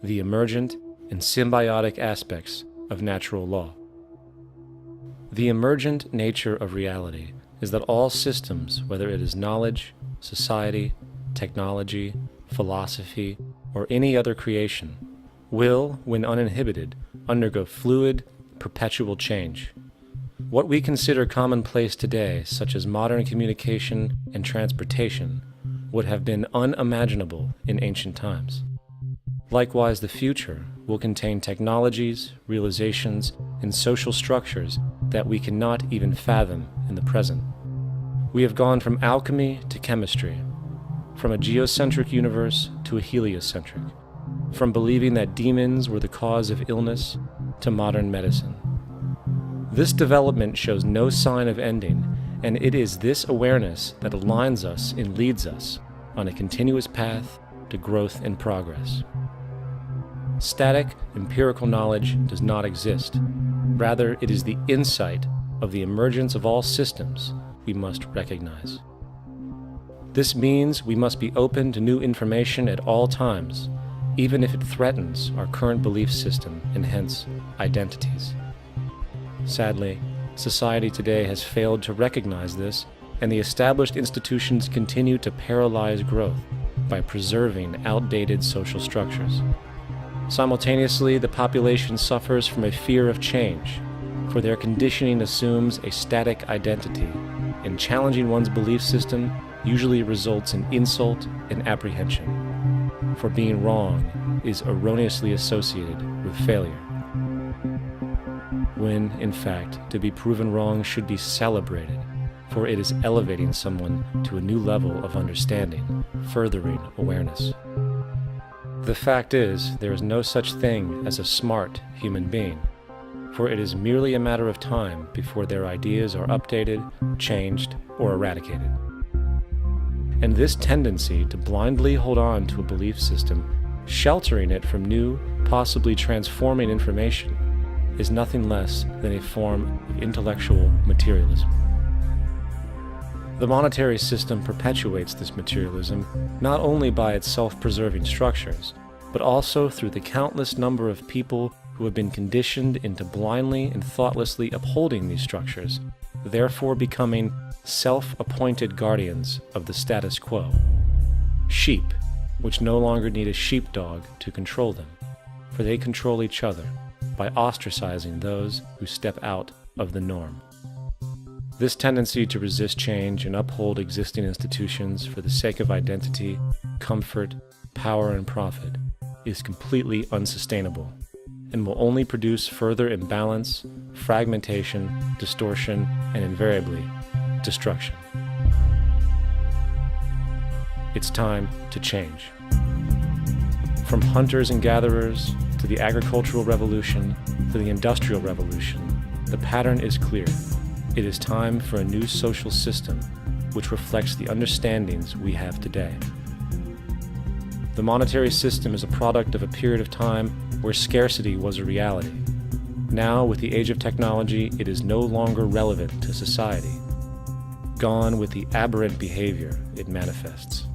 the emergent and symbiotic aspects of natural law. The emergent nature of reality is that all systems, whether it is knowledge, society, technology, philosophy, or any other creation, will, when uninhibited, undergo fluid, perpetual change. What we consider commonplace today, such as modern communication and transportation, would have been unimaginable in ancient times. Likewise, the future will contain technologies, realizations, and social structures that we cannot even fathom in the present. We have gone from alchemy to chemistry, from a geocentric universe to a heliocentric, from believing that demons were the cause of illness to modern medicine. This development shows no sign of ending, and it is this awareness that aligns us and leads us on a continuous path to growth and progress. Static, empirical knowledge does not exist. Rather, it is the insight of the emergence of all systems we must recognize. This means we must be open to new information at all times, even if it threatens our current belief system and hence identities. Sadly, society today has failed to recognize this, and the established institutions continue to paralyze growth by preserving outdated social structures. Simultaneously, the population suffers from a fear of change, for their conditioning assumes a static identity, and challenging one's belief system usually results in insult and apprehension, for being wrong is erroneously associated with failure, when, in fact, to be proven wrong should be celebrated, for it is elevating someone to a new level of understanding, furthering awareness. The fact is, there is no such thing as a smart human being, for it is merely a matter of time before their ideas are updated, changed, or eradicated. And this tendency to blindly hold on to a belief system, sheltering it from new, possibly transforming information, is nothing less than a form of intellectual materialism. The monetary system perpetuates this materialism not only by its self-preserving structures, but also through the countless number of people who have been conditioned into blindly and thoughtlessly upholding these structures, therefore becoming self-appointed guardians of the status quo. Sheep, which no longer need a sheepdog to control them, for they control each other by ostracizing those who step out of the norm. This tendency to resist change and uphold existing institutions for the sake of identity, comfort, power, and profit is completely unsustainable and will only produce further imbalance, fragmentation, distortion, and invariably, destruction. It's time to change. From hunters and gatherers to the agricultural revolution to the industrial revolution, the pattern is clear. It is time for a new social system which reflects the understandings we have today. The monetary system is a product of a period of time where scarcity was a reality. Now, with the age of technology, it is no longer relevant to society. Gone with the aberrant behavior it manifests.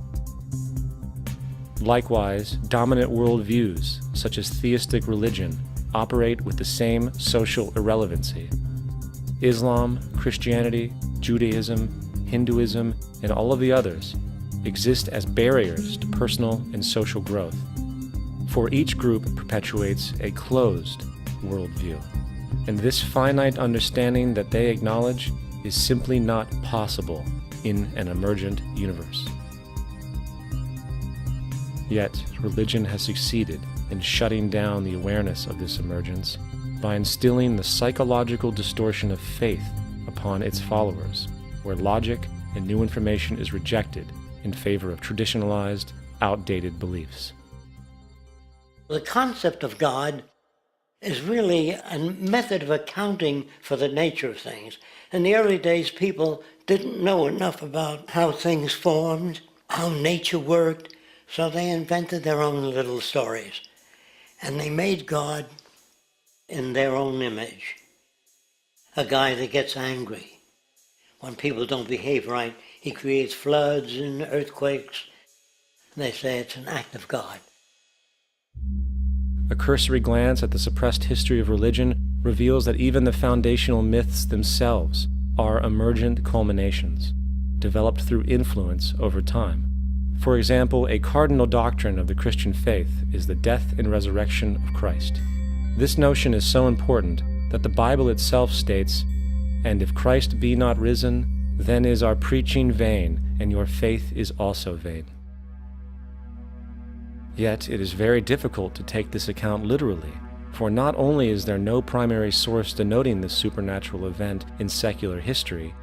Likewise, dominant worldviews, such as theistic religion, operate with the same social irrelevancy. Islam, Christianity, Judaism, Hinduism, and all of the others exist as barriers to personal and social growth, for each group perpetuates a closed worldview, and this finite understanding that they acknowledge is simply not possible in an emergent universe. Yet, religion has succeeded in shutting down the awareness of this emergence by instilling the psychological distortion of faith upon its followers, where logic and new information is rejected in favor of traditionalized, outdated beliefs. The concept of God is really a method of accounting for the nature of things. In the early days, people didn't know enough about how things formed, how nature worked, so they invented their own little stories. And they made God in their own image. A guy that gets angry. When people don't behave right, he creates floods and earthquakes. They say it's an act of God. A cursory glance at the suppressed history of religion reveals that even the foundational myths themselves are emergent culminations, developed through influence over time. For example, a cardinal doctrine of the Christian faith is the death and resurrection of Christ. This notion is so important that the Bible itself states, "And if Christ be not risen, then is our preaching vain, and your faith is also vain." Yet it is very difficult to take this account literally, for not only is there no primary source denoting this supernatural event in secular history,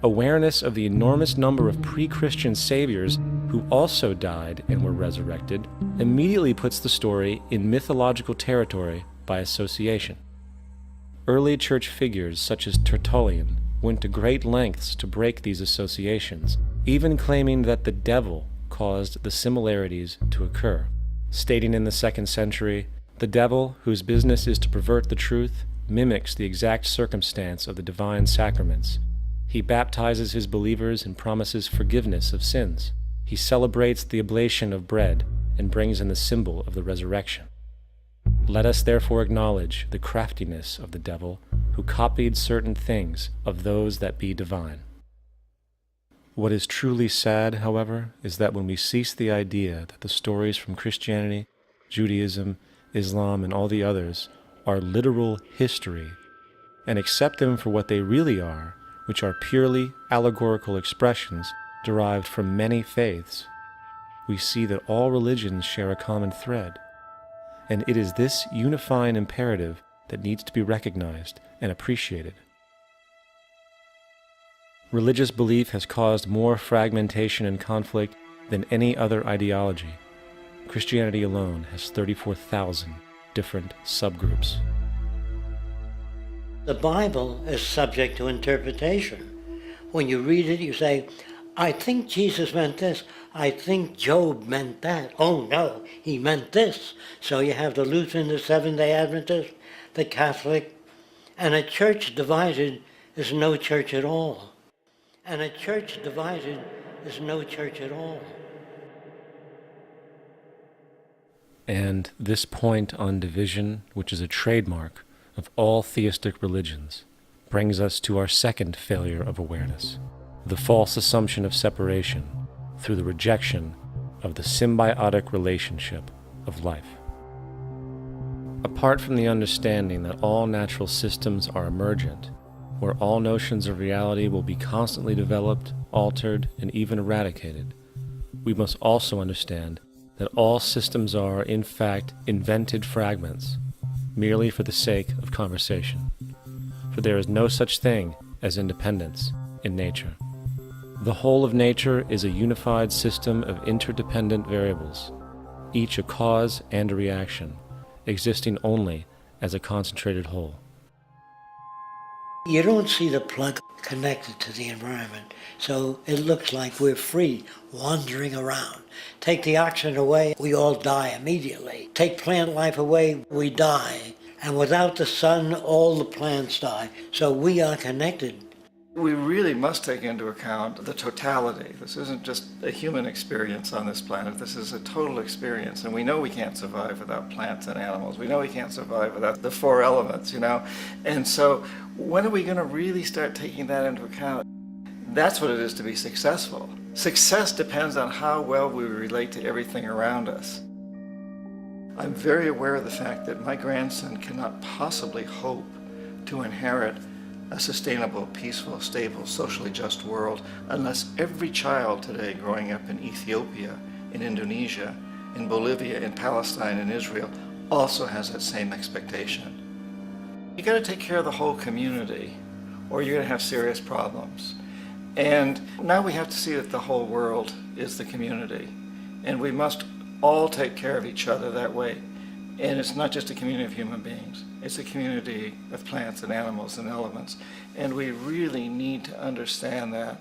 awareness of the enormous number of pre-Christian saviors who also died and were resurrected immediately puts the story in mythological territory by association. Early church figures such as Tertullian went to great lengths to break these associations, even claiming that the devil caused the similarities to occur, stating in the 2nd century, "The devil, whose business is to pervert the truth, mimics the exact circumstance of the divine sacraments. He baptizes his believers and promises forgiveness of sins. He celebrates the oblation of bread and brings in the symbol of the resurrection. Let us therefore acknowledge the craftiness of the devil, who copied certain things of those that be divine." What is truly sad, however, is that when we cease the idea that the stories from Christianity, Judaism, Islam, and all the others are literal history, and accept them for what they really are, which are purely allegorical expressions derived from many faiths, we see that all religions share a common thread, and it is this unifying imperative that needs to be recognized and appreciated. Religious belief has caused more fragmentation and conflict than any other ideology. Christianity alone has 34,000 different subgroups. The Bible is subject to interpretation. When you read it, you say, I think Jesus meant this. I think Job meant that. Oh no, he meant this. So you have the Lutheran, the Seventh-day Adventist, the Catholic, and a church divided is no church at all. And a church divided is no church at all. And this point on division, which is a trademark of all theistic religions, brings us to our second failure of awareness, the false assumption of separation through the rejection of the symbiotic relationship of life. Apart from the understanding that all natural systems are emergent, where all notions of reality will be constantly developed, altered, and even eradicated, we must also understand that all systems are, in fact, invented fragments, merely for the sake of conversation. For there is no such thing as independence in nature. The whole of nature is a unified system of interdependent variables, each a cause and a reaction, existing only as a concentrated whole. You don't see the plug connected to the environment, so it looks like we're free, wandering around. Take the oxygen away, we all die immediately. Take plant life away, we die. And without the sun, all the plants die. So we are connected. We really must take into account the totality. This isn't just a human experience on this planet. This is a total experience. And we know we can't survive without plants and animals. We know we can't survive without the four elements, you know. And so when are we going to really start taking that into account? That's what it is to be successful. Success depends on how well we relate to everything around us. I'm very aware of the fact that my grandson cannot possibly hope to inherit a sustainable, peaceful, stable, socially just world unless every child today growing up in Ethiopia, in Indonesia, in Bolivia, in Palestine, in Israel also has that same expectation. You got to take care of the whole community or you're going to have serious problems. And now we have to see that the whole world is the community and we must all take care of each other that way. And it's not just a community of human beings. It's a community of plants and animals and elements. And we really need to understand that.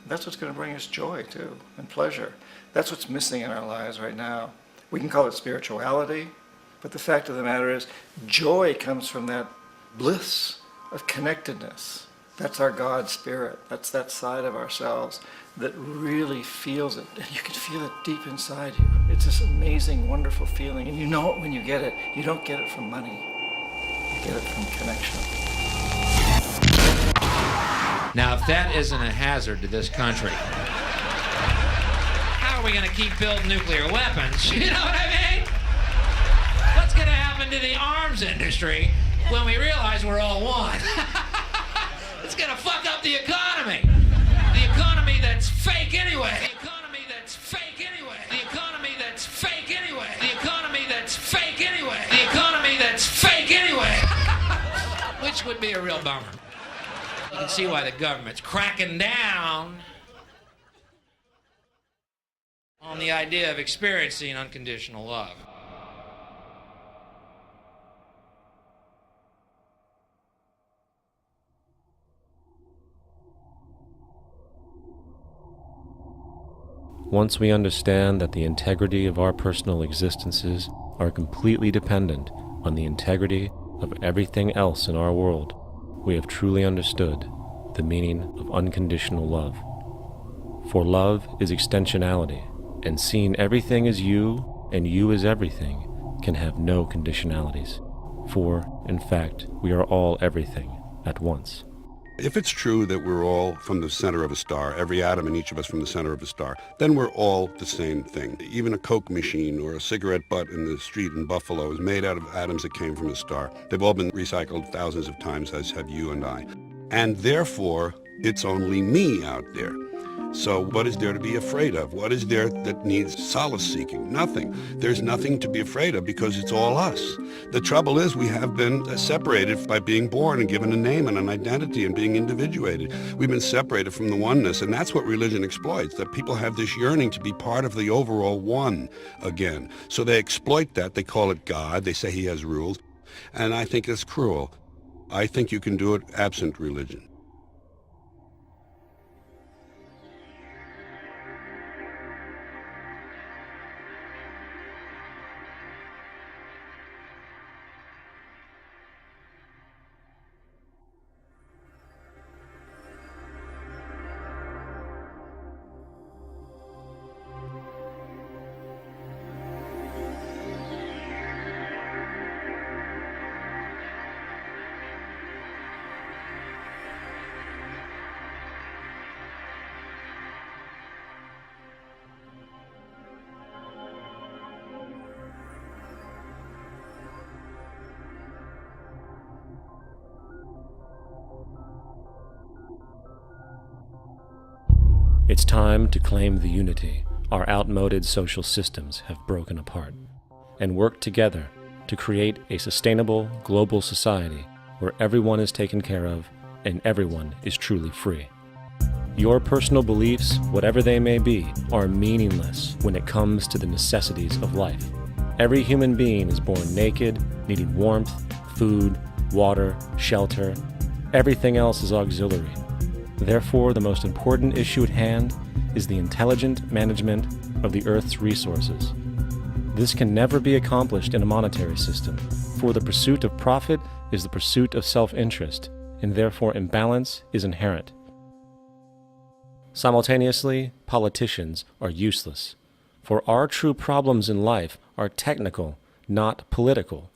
That's what's going to bring us joy, too, and pleasure. That's what's missing in our lives right now. We can call it spirituality, but the fact of the matter is joy comes from that bliss of connectedness. That's our God spirit. That's that side of ourselves that really feels it. And you can feel it deep inside you. It's this amazing, wonderful feeling. And you know it when you get it. You don't get it from money. You get it from connection. Now, if that isn't a hazard to this country, how are we going to keep building nuclear weapons? You know what I mean? What's going to happen to the arms industry when we realize we're all one? It's going to fuck up the economy. The economy that's fake anyway. The economy that's fake anyway. The economy that's fake anyway. The economy that's fake anyway. The economy that's fake anyway. Which would be a real bummer. You can see why the government's cracking down on the idea of experiencing unconditional love. Once we understand that the integrity of our personal existences are completely dependent on the integrity of everything else in our world, we have truly understood the meaning of unconditional love. For love is extensionality, and seeing everything as you and you as everything can have no conditionalities. For, in fact, we are all everything at once. If it's true that we're all from the center of a star, every atom in each of us from the center of a star, then we're all the same thing. Even a Coke machine or a cigarette butt in the street in Buffalo is made out of atoms that came from a star. They've all been recycled thousands of times, as have you and I. And therefore, it's only me out there. So what is there to be afraid of? What is there that needs solace seeking? Nothing. There's nothing to be afraid of because it's all us. The trouble is we have been separated by being born and given a name and an identity and being individuated. We've been separated from the oneness, and that's what religion exploits, that people have this yearning to be part of the overall one again. So they exploit that. They call it God. They say he has rules. And I think it's cruel. I think you can do it absent religion. It's time to claim the unity our outmoded social systems have broken apart, and work together to create a sustainable global society where everyone is taken care of and everyone is truly free. Your personal beliefs, whatever they may be, are meaningless when it comes to the necessities of life. Every human being is born naked, needing warmth, food, water, shelter. Everything else is auxiliary. Therefore, the most important issue at hand is the intelligent management of the Earth's resources. This can never be accomplished in a monetary system, for the pursuit of profit is the pursuit of self-interest, and therefore imbalance is inherent. Simultaneously, politicians are useless, for our true problems in life are technical, not political.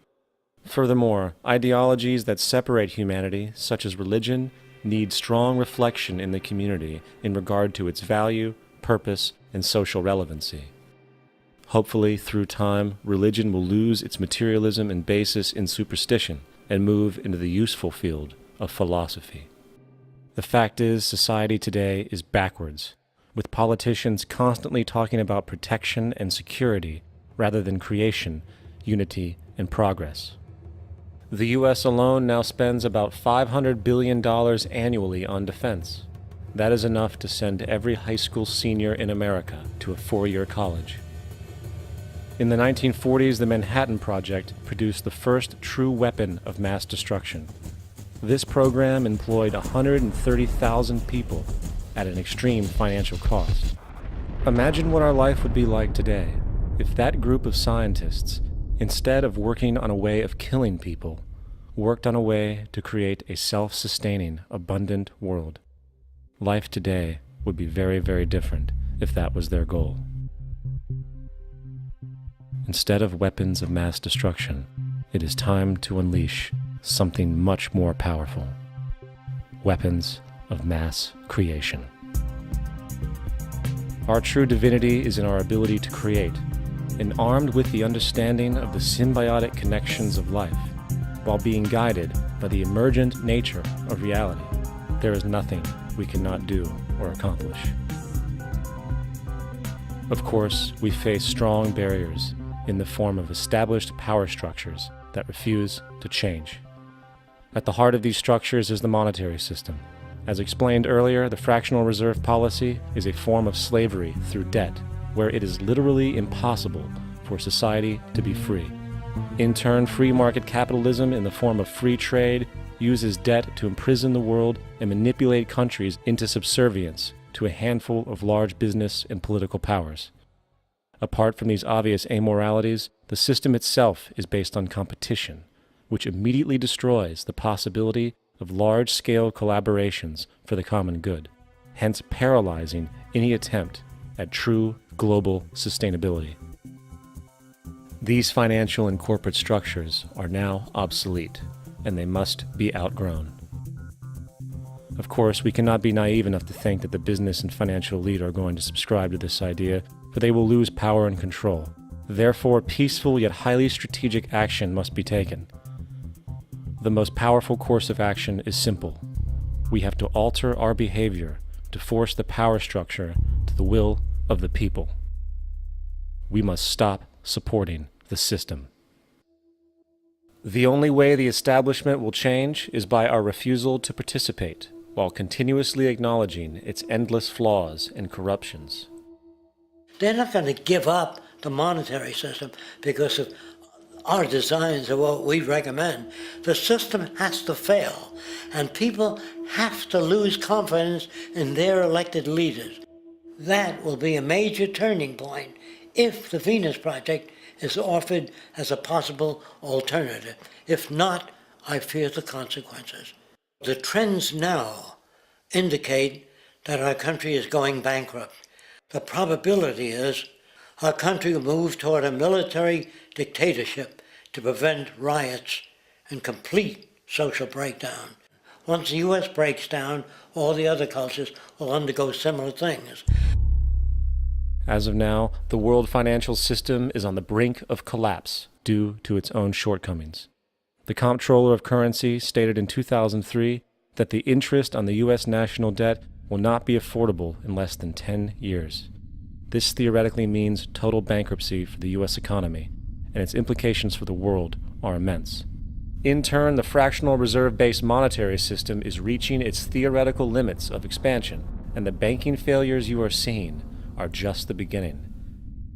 Furthermore, ideologies that separate humanity, such as religion, need strong reflection in the community in regard to its value, purpose, and social relevancy. Hopefully, through time, religion will lose its materialism and basis in superstition and move into the useful field of philosophy. The fact is, society today is backwards, with politicians constantly talking about protection and security rather than creation, unity, and progress. The U.S. alone now spends about $500 billion annually on defense. That is enough to send every high school senior in America to a four-year college. In the 1940s, the Manhattan Project produced the first true weapon of mass destruction. This program employed 130,000 people at an extreme financial cost. Imagine what our life would be like today if that group of scientists, instead of working on a way of killing people, worked on a way to create a self-sustaining, abundant world. Life today would be very, very different if that was their goal. Instead of weapons of mass destruction, it is time to unleash something much more powerful. Weapons of mass creation. Our true divinity is in our ability to create, and armed with the understanding of the symbiotic connections of life, while being guided by the emergent nature of reality, there is nothing we cannot do or accomplish. Of course, we face strong barriers in the form of established power structures that refuse to change. At the heart of these structures is the monetary system. As explained earlier, the fractional reserve policy is a form of slavery through debt, where it is literally impossible for society to be free. In turn, free market capitalism in the form of free trade uses debt to imprison the world and manipulate countries into subservience to a handful of large business and political powers. Apart from these obvious amoralities, the system itself is based on competition, which immediately destroys the possibility of large-scale collaborations for the common good, hence paralyzing any attempt at true global sustainability. These financial and corporate structures are now obsolete, and they must be outgrown. Of course, we cannot be naive enough to think that the business and financial elite are going to subscribe to this idea, for they will lose power and control. Therefore, peaceful yet highly strategic action must be taken. The most powerful course of action is simple. We have to alter our behavior to force the power structure to the will of the people. We must stop supporting the system. The only way the establishment will change is by our refusal to participate, while continuously acknowledging its endless flaws and corruptions. They're not going to give up the monetary system because of our designs of what we recommend. The system has to fail, and people have to lose confidence in their elected leaders. That will be a major turning point if the Venus Project is offered as a possible alternative. If not, I fear the consequences. The trends now indicate that our country is going bankrupt. The probability is our country will move toward a military dictatorship to prevent riots and complete social breakdown. Once the U.S. breaks down, all the other cultures will undergo similar things. As of now, the world financial system is on the brink of collapse due to its own shortcomings. The Comptroller of Currency stated in 2003 that the interest on the U.S. national debt will not be affordable in less than 10 years. This theoretically means total bankruptcy for the U.S. economy, and its implications for the world are immense. In turn, the fractional reserve-based monetary system is reaching its theoretical limits of expansion, and the banking failures you are seeing are just the beginning.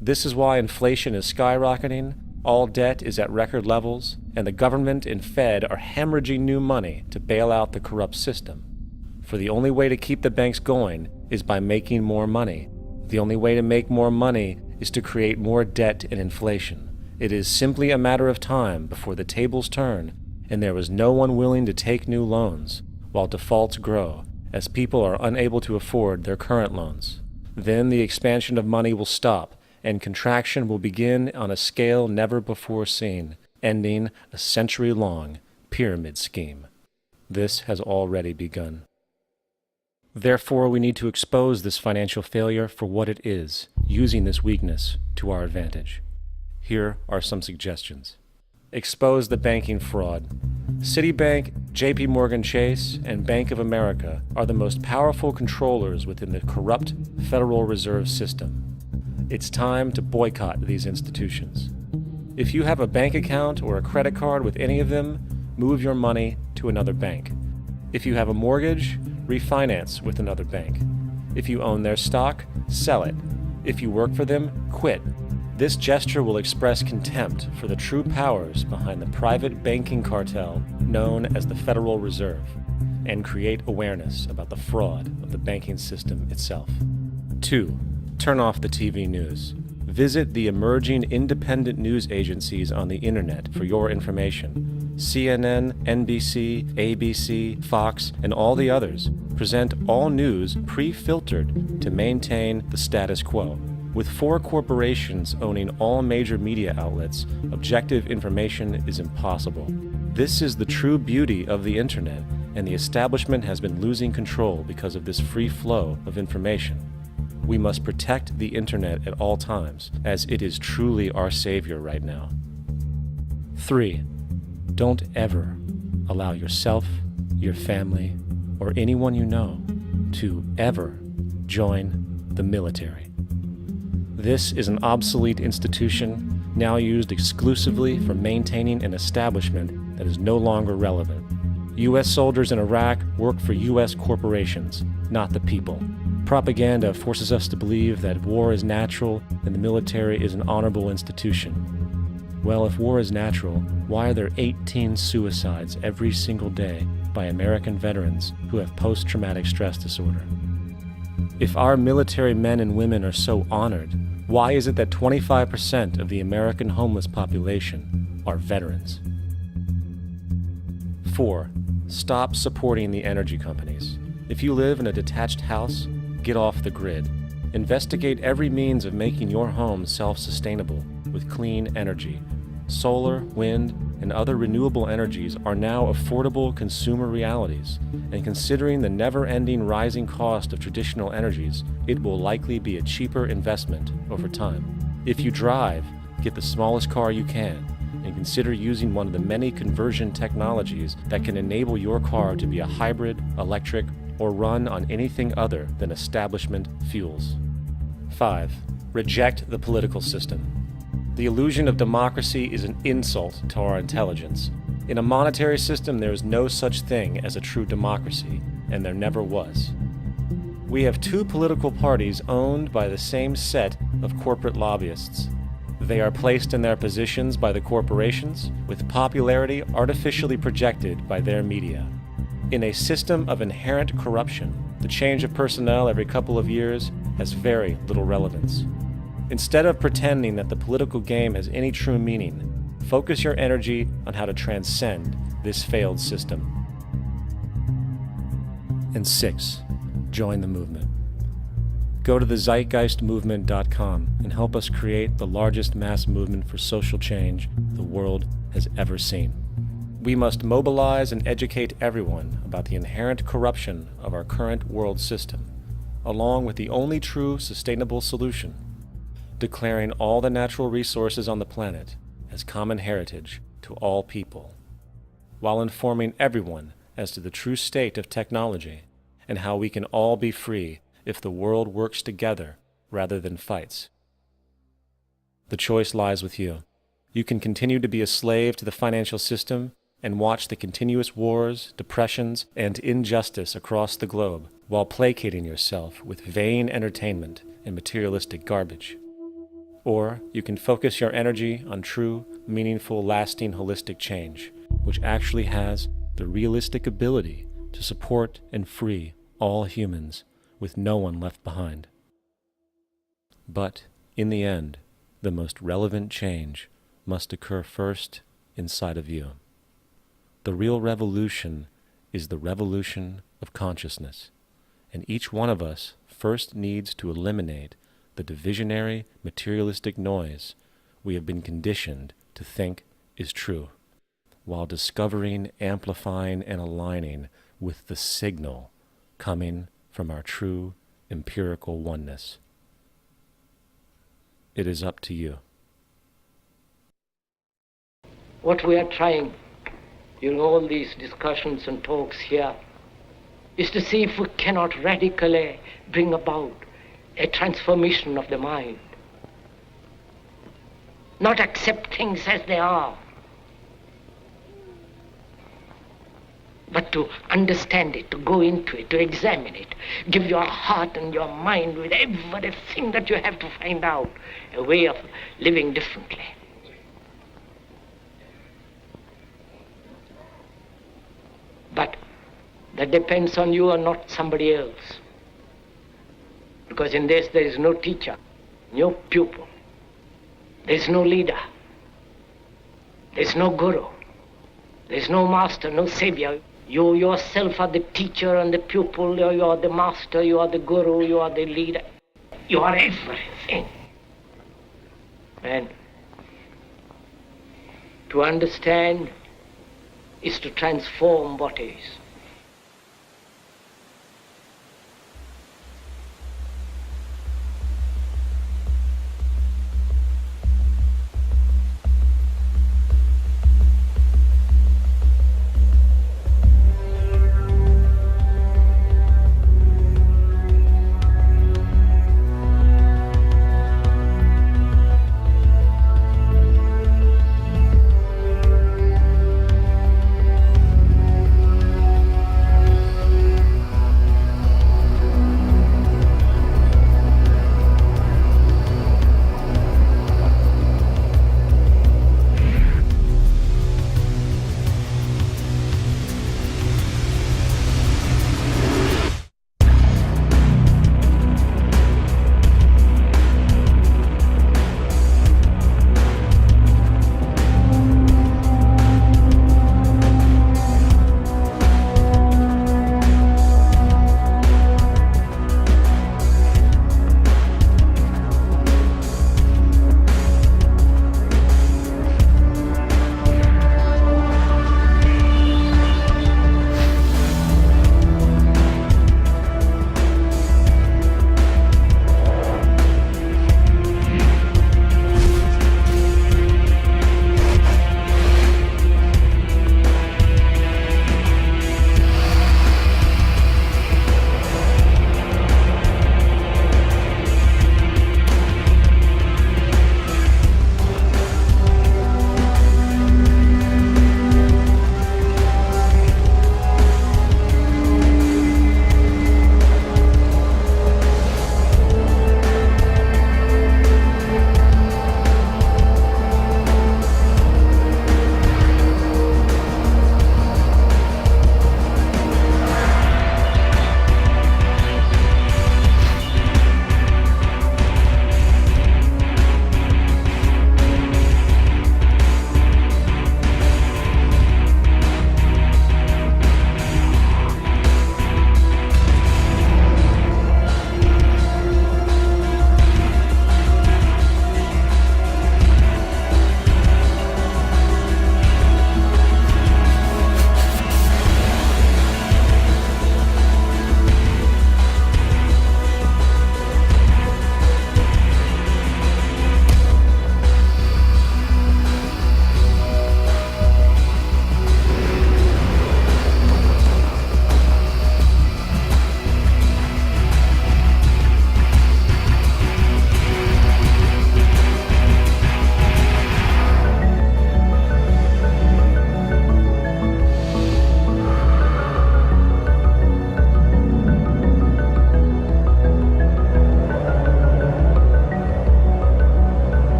This is why inflation is skyrocketing, all debt is at record levels, and the government and Fed are hemorrhaging new money to bail out the corrupt system. For the only way to keep the banks going is by making more money. The only way to make more money is to create more debt and inflation. It is simply a matter of time before the tables turn, and there is no one willing to take new loans, while defaults grow, as people are unable to afford their current loans. Then the expansion of money will stop, and contraction will begin on a scale never before seen, ending a century-long pyramid scheme. This has already begun. Therefore, we need to expose this financial failure for what it is, using this weakness to our advantage. Here are some suggestions. Expose the banking fraud. Citibank, JP Morgan Chase, and Bank of America are the most powerful controllers within the corrupt Federal Reserve System. It's time to boycott these institutions. If you have a bank account or a credit card with any of them, move your money to another bank. If you have a mortgage, refinance with another bank. If you own their stock, sell it. If you work for them, quit. This gesture will express contempt for the true powers behind the private banking cartel known as the Federal Reserve, and create awareness about the fraud of the banking system itself. 2. Turn off the TV news. Visit the emerging independent news agencies on the internet for your information. CNN, NBC, ABC, Fox, and all the others present all news pre-filtered to maintain the status quo. With 4 corporations owning all major media outlets, objective information is impossible. This is the true beauty of the internet, and the establishment has been losing control because of this free flow of information. We must protect the internet at all times, as it is truly our savior right now. 3. Don't ever allow yourself, your family, or anyone you know to ever join the military. This is an obsolete institution now used exclusively for maintaining an establishment that is no longer relevant. U.S. soldiers in Iraq work for U.S. corporations, not the people. Propaganda forces us to believe that war is natural and the military is an honorable institution. Well, if war is natural, why are there 18 suicides every single day by American veterans who have post-traumatic stress disorder? If our military men and women are so honored, why is it that 25% of the American homeless population are veterans? 4. Stop supporting the energy companies. If you live in a detached house, get off the grid. Investigate every means of making your home self-sustainable with clean energy. Solar, wind, and other renewable energies are now affordable consumer realities, and considering the never-ending rising cost of traditional energies, it will likely be a cheaper investment over time. If you drive, get the smallest car you can, and consider using one of the many conversion technologies that can enable your car to be a hybrid, electric, or run on anything other than establishment fuels. 5. Reject the political system. The illusion of democracy is an insult to our intelligence. In a monetary system, there is no such thing as a true democracy, and there never was. We have two political parties owned by the same set of corporate lobbyists. They are placed in their positions by the corporations, with popularity artificially projected by their media. In a system of inherent corruption, the change of personnel every couple of years has very little relevance. Instead of pretending that the political game has any true meaning, focus your energy on how to transcend this failed system. And 6. Join the movement. Go to the zeitgeistmovement.com and help us create the largest mass movement for social change the world has ever seen. We must mobilize and educate everyone about the inherent corruption of our current world system, along with the only true sustainable solution, declaring all the natural resources on the planet as common heritage to all people, while informing everyone as to the true state of technology and how we can all be free if the world works together rather than fights. The choice lies with you. You can continue to be a slave to the financial system and watch the continuous wars, depressions, and injustice across the globe while placating yourself with vain entertainment and materialistic garbage. Or you can focus your energy on true, meaningful, lasting, holistic change, which actually has the realistic ability to support and free all humans with no one left behind. But in the end, the most relevant change must occur first inside of you. The real revolution is the revolution of consciousness, and each one of us first needs to eliminate the divisionary, materialistic noise we have been conditioned to think is true, while discovering, amplifying, and aligning with the signal coming from our true empirical oneness. It is up to you. What we are trying during all these discussions and talks here is to see if we cannot radically bring about a transformation of the mind. Not accept things as they are, but to understand it, to go into it, to examine it, give your heart and your mind with everything that you have to find out a way of living differently. But that depends on you and not somebody else. Because in this there is no teacher, no pupil, there is no leader, there is no guru, there is no master, no savior. You yourself are the teacher and the pupil, you are the master, you are the guru, you are the leader. You are everything. And to understand is to transform what is.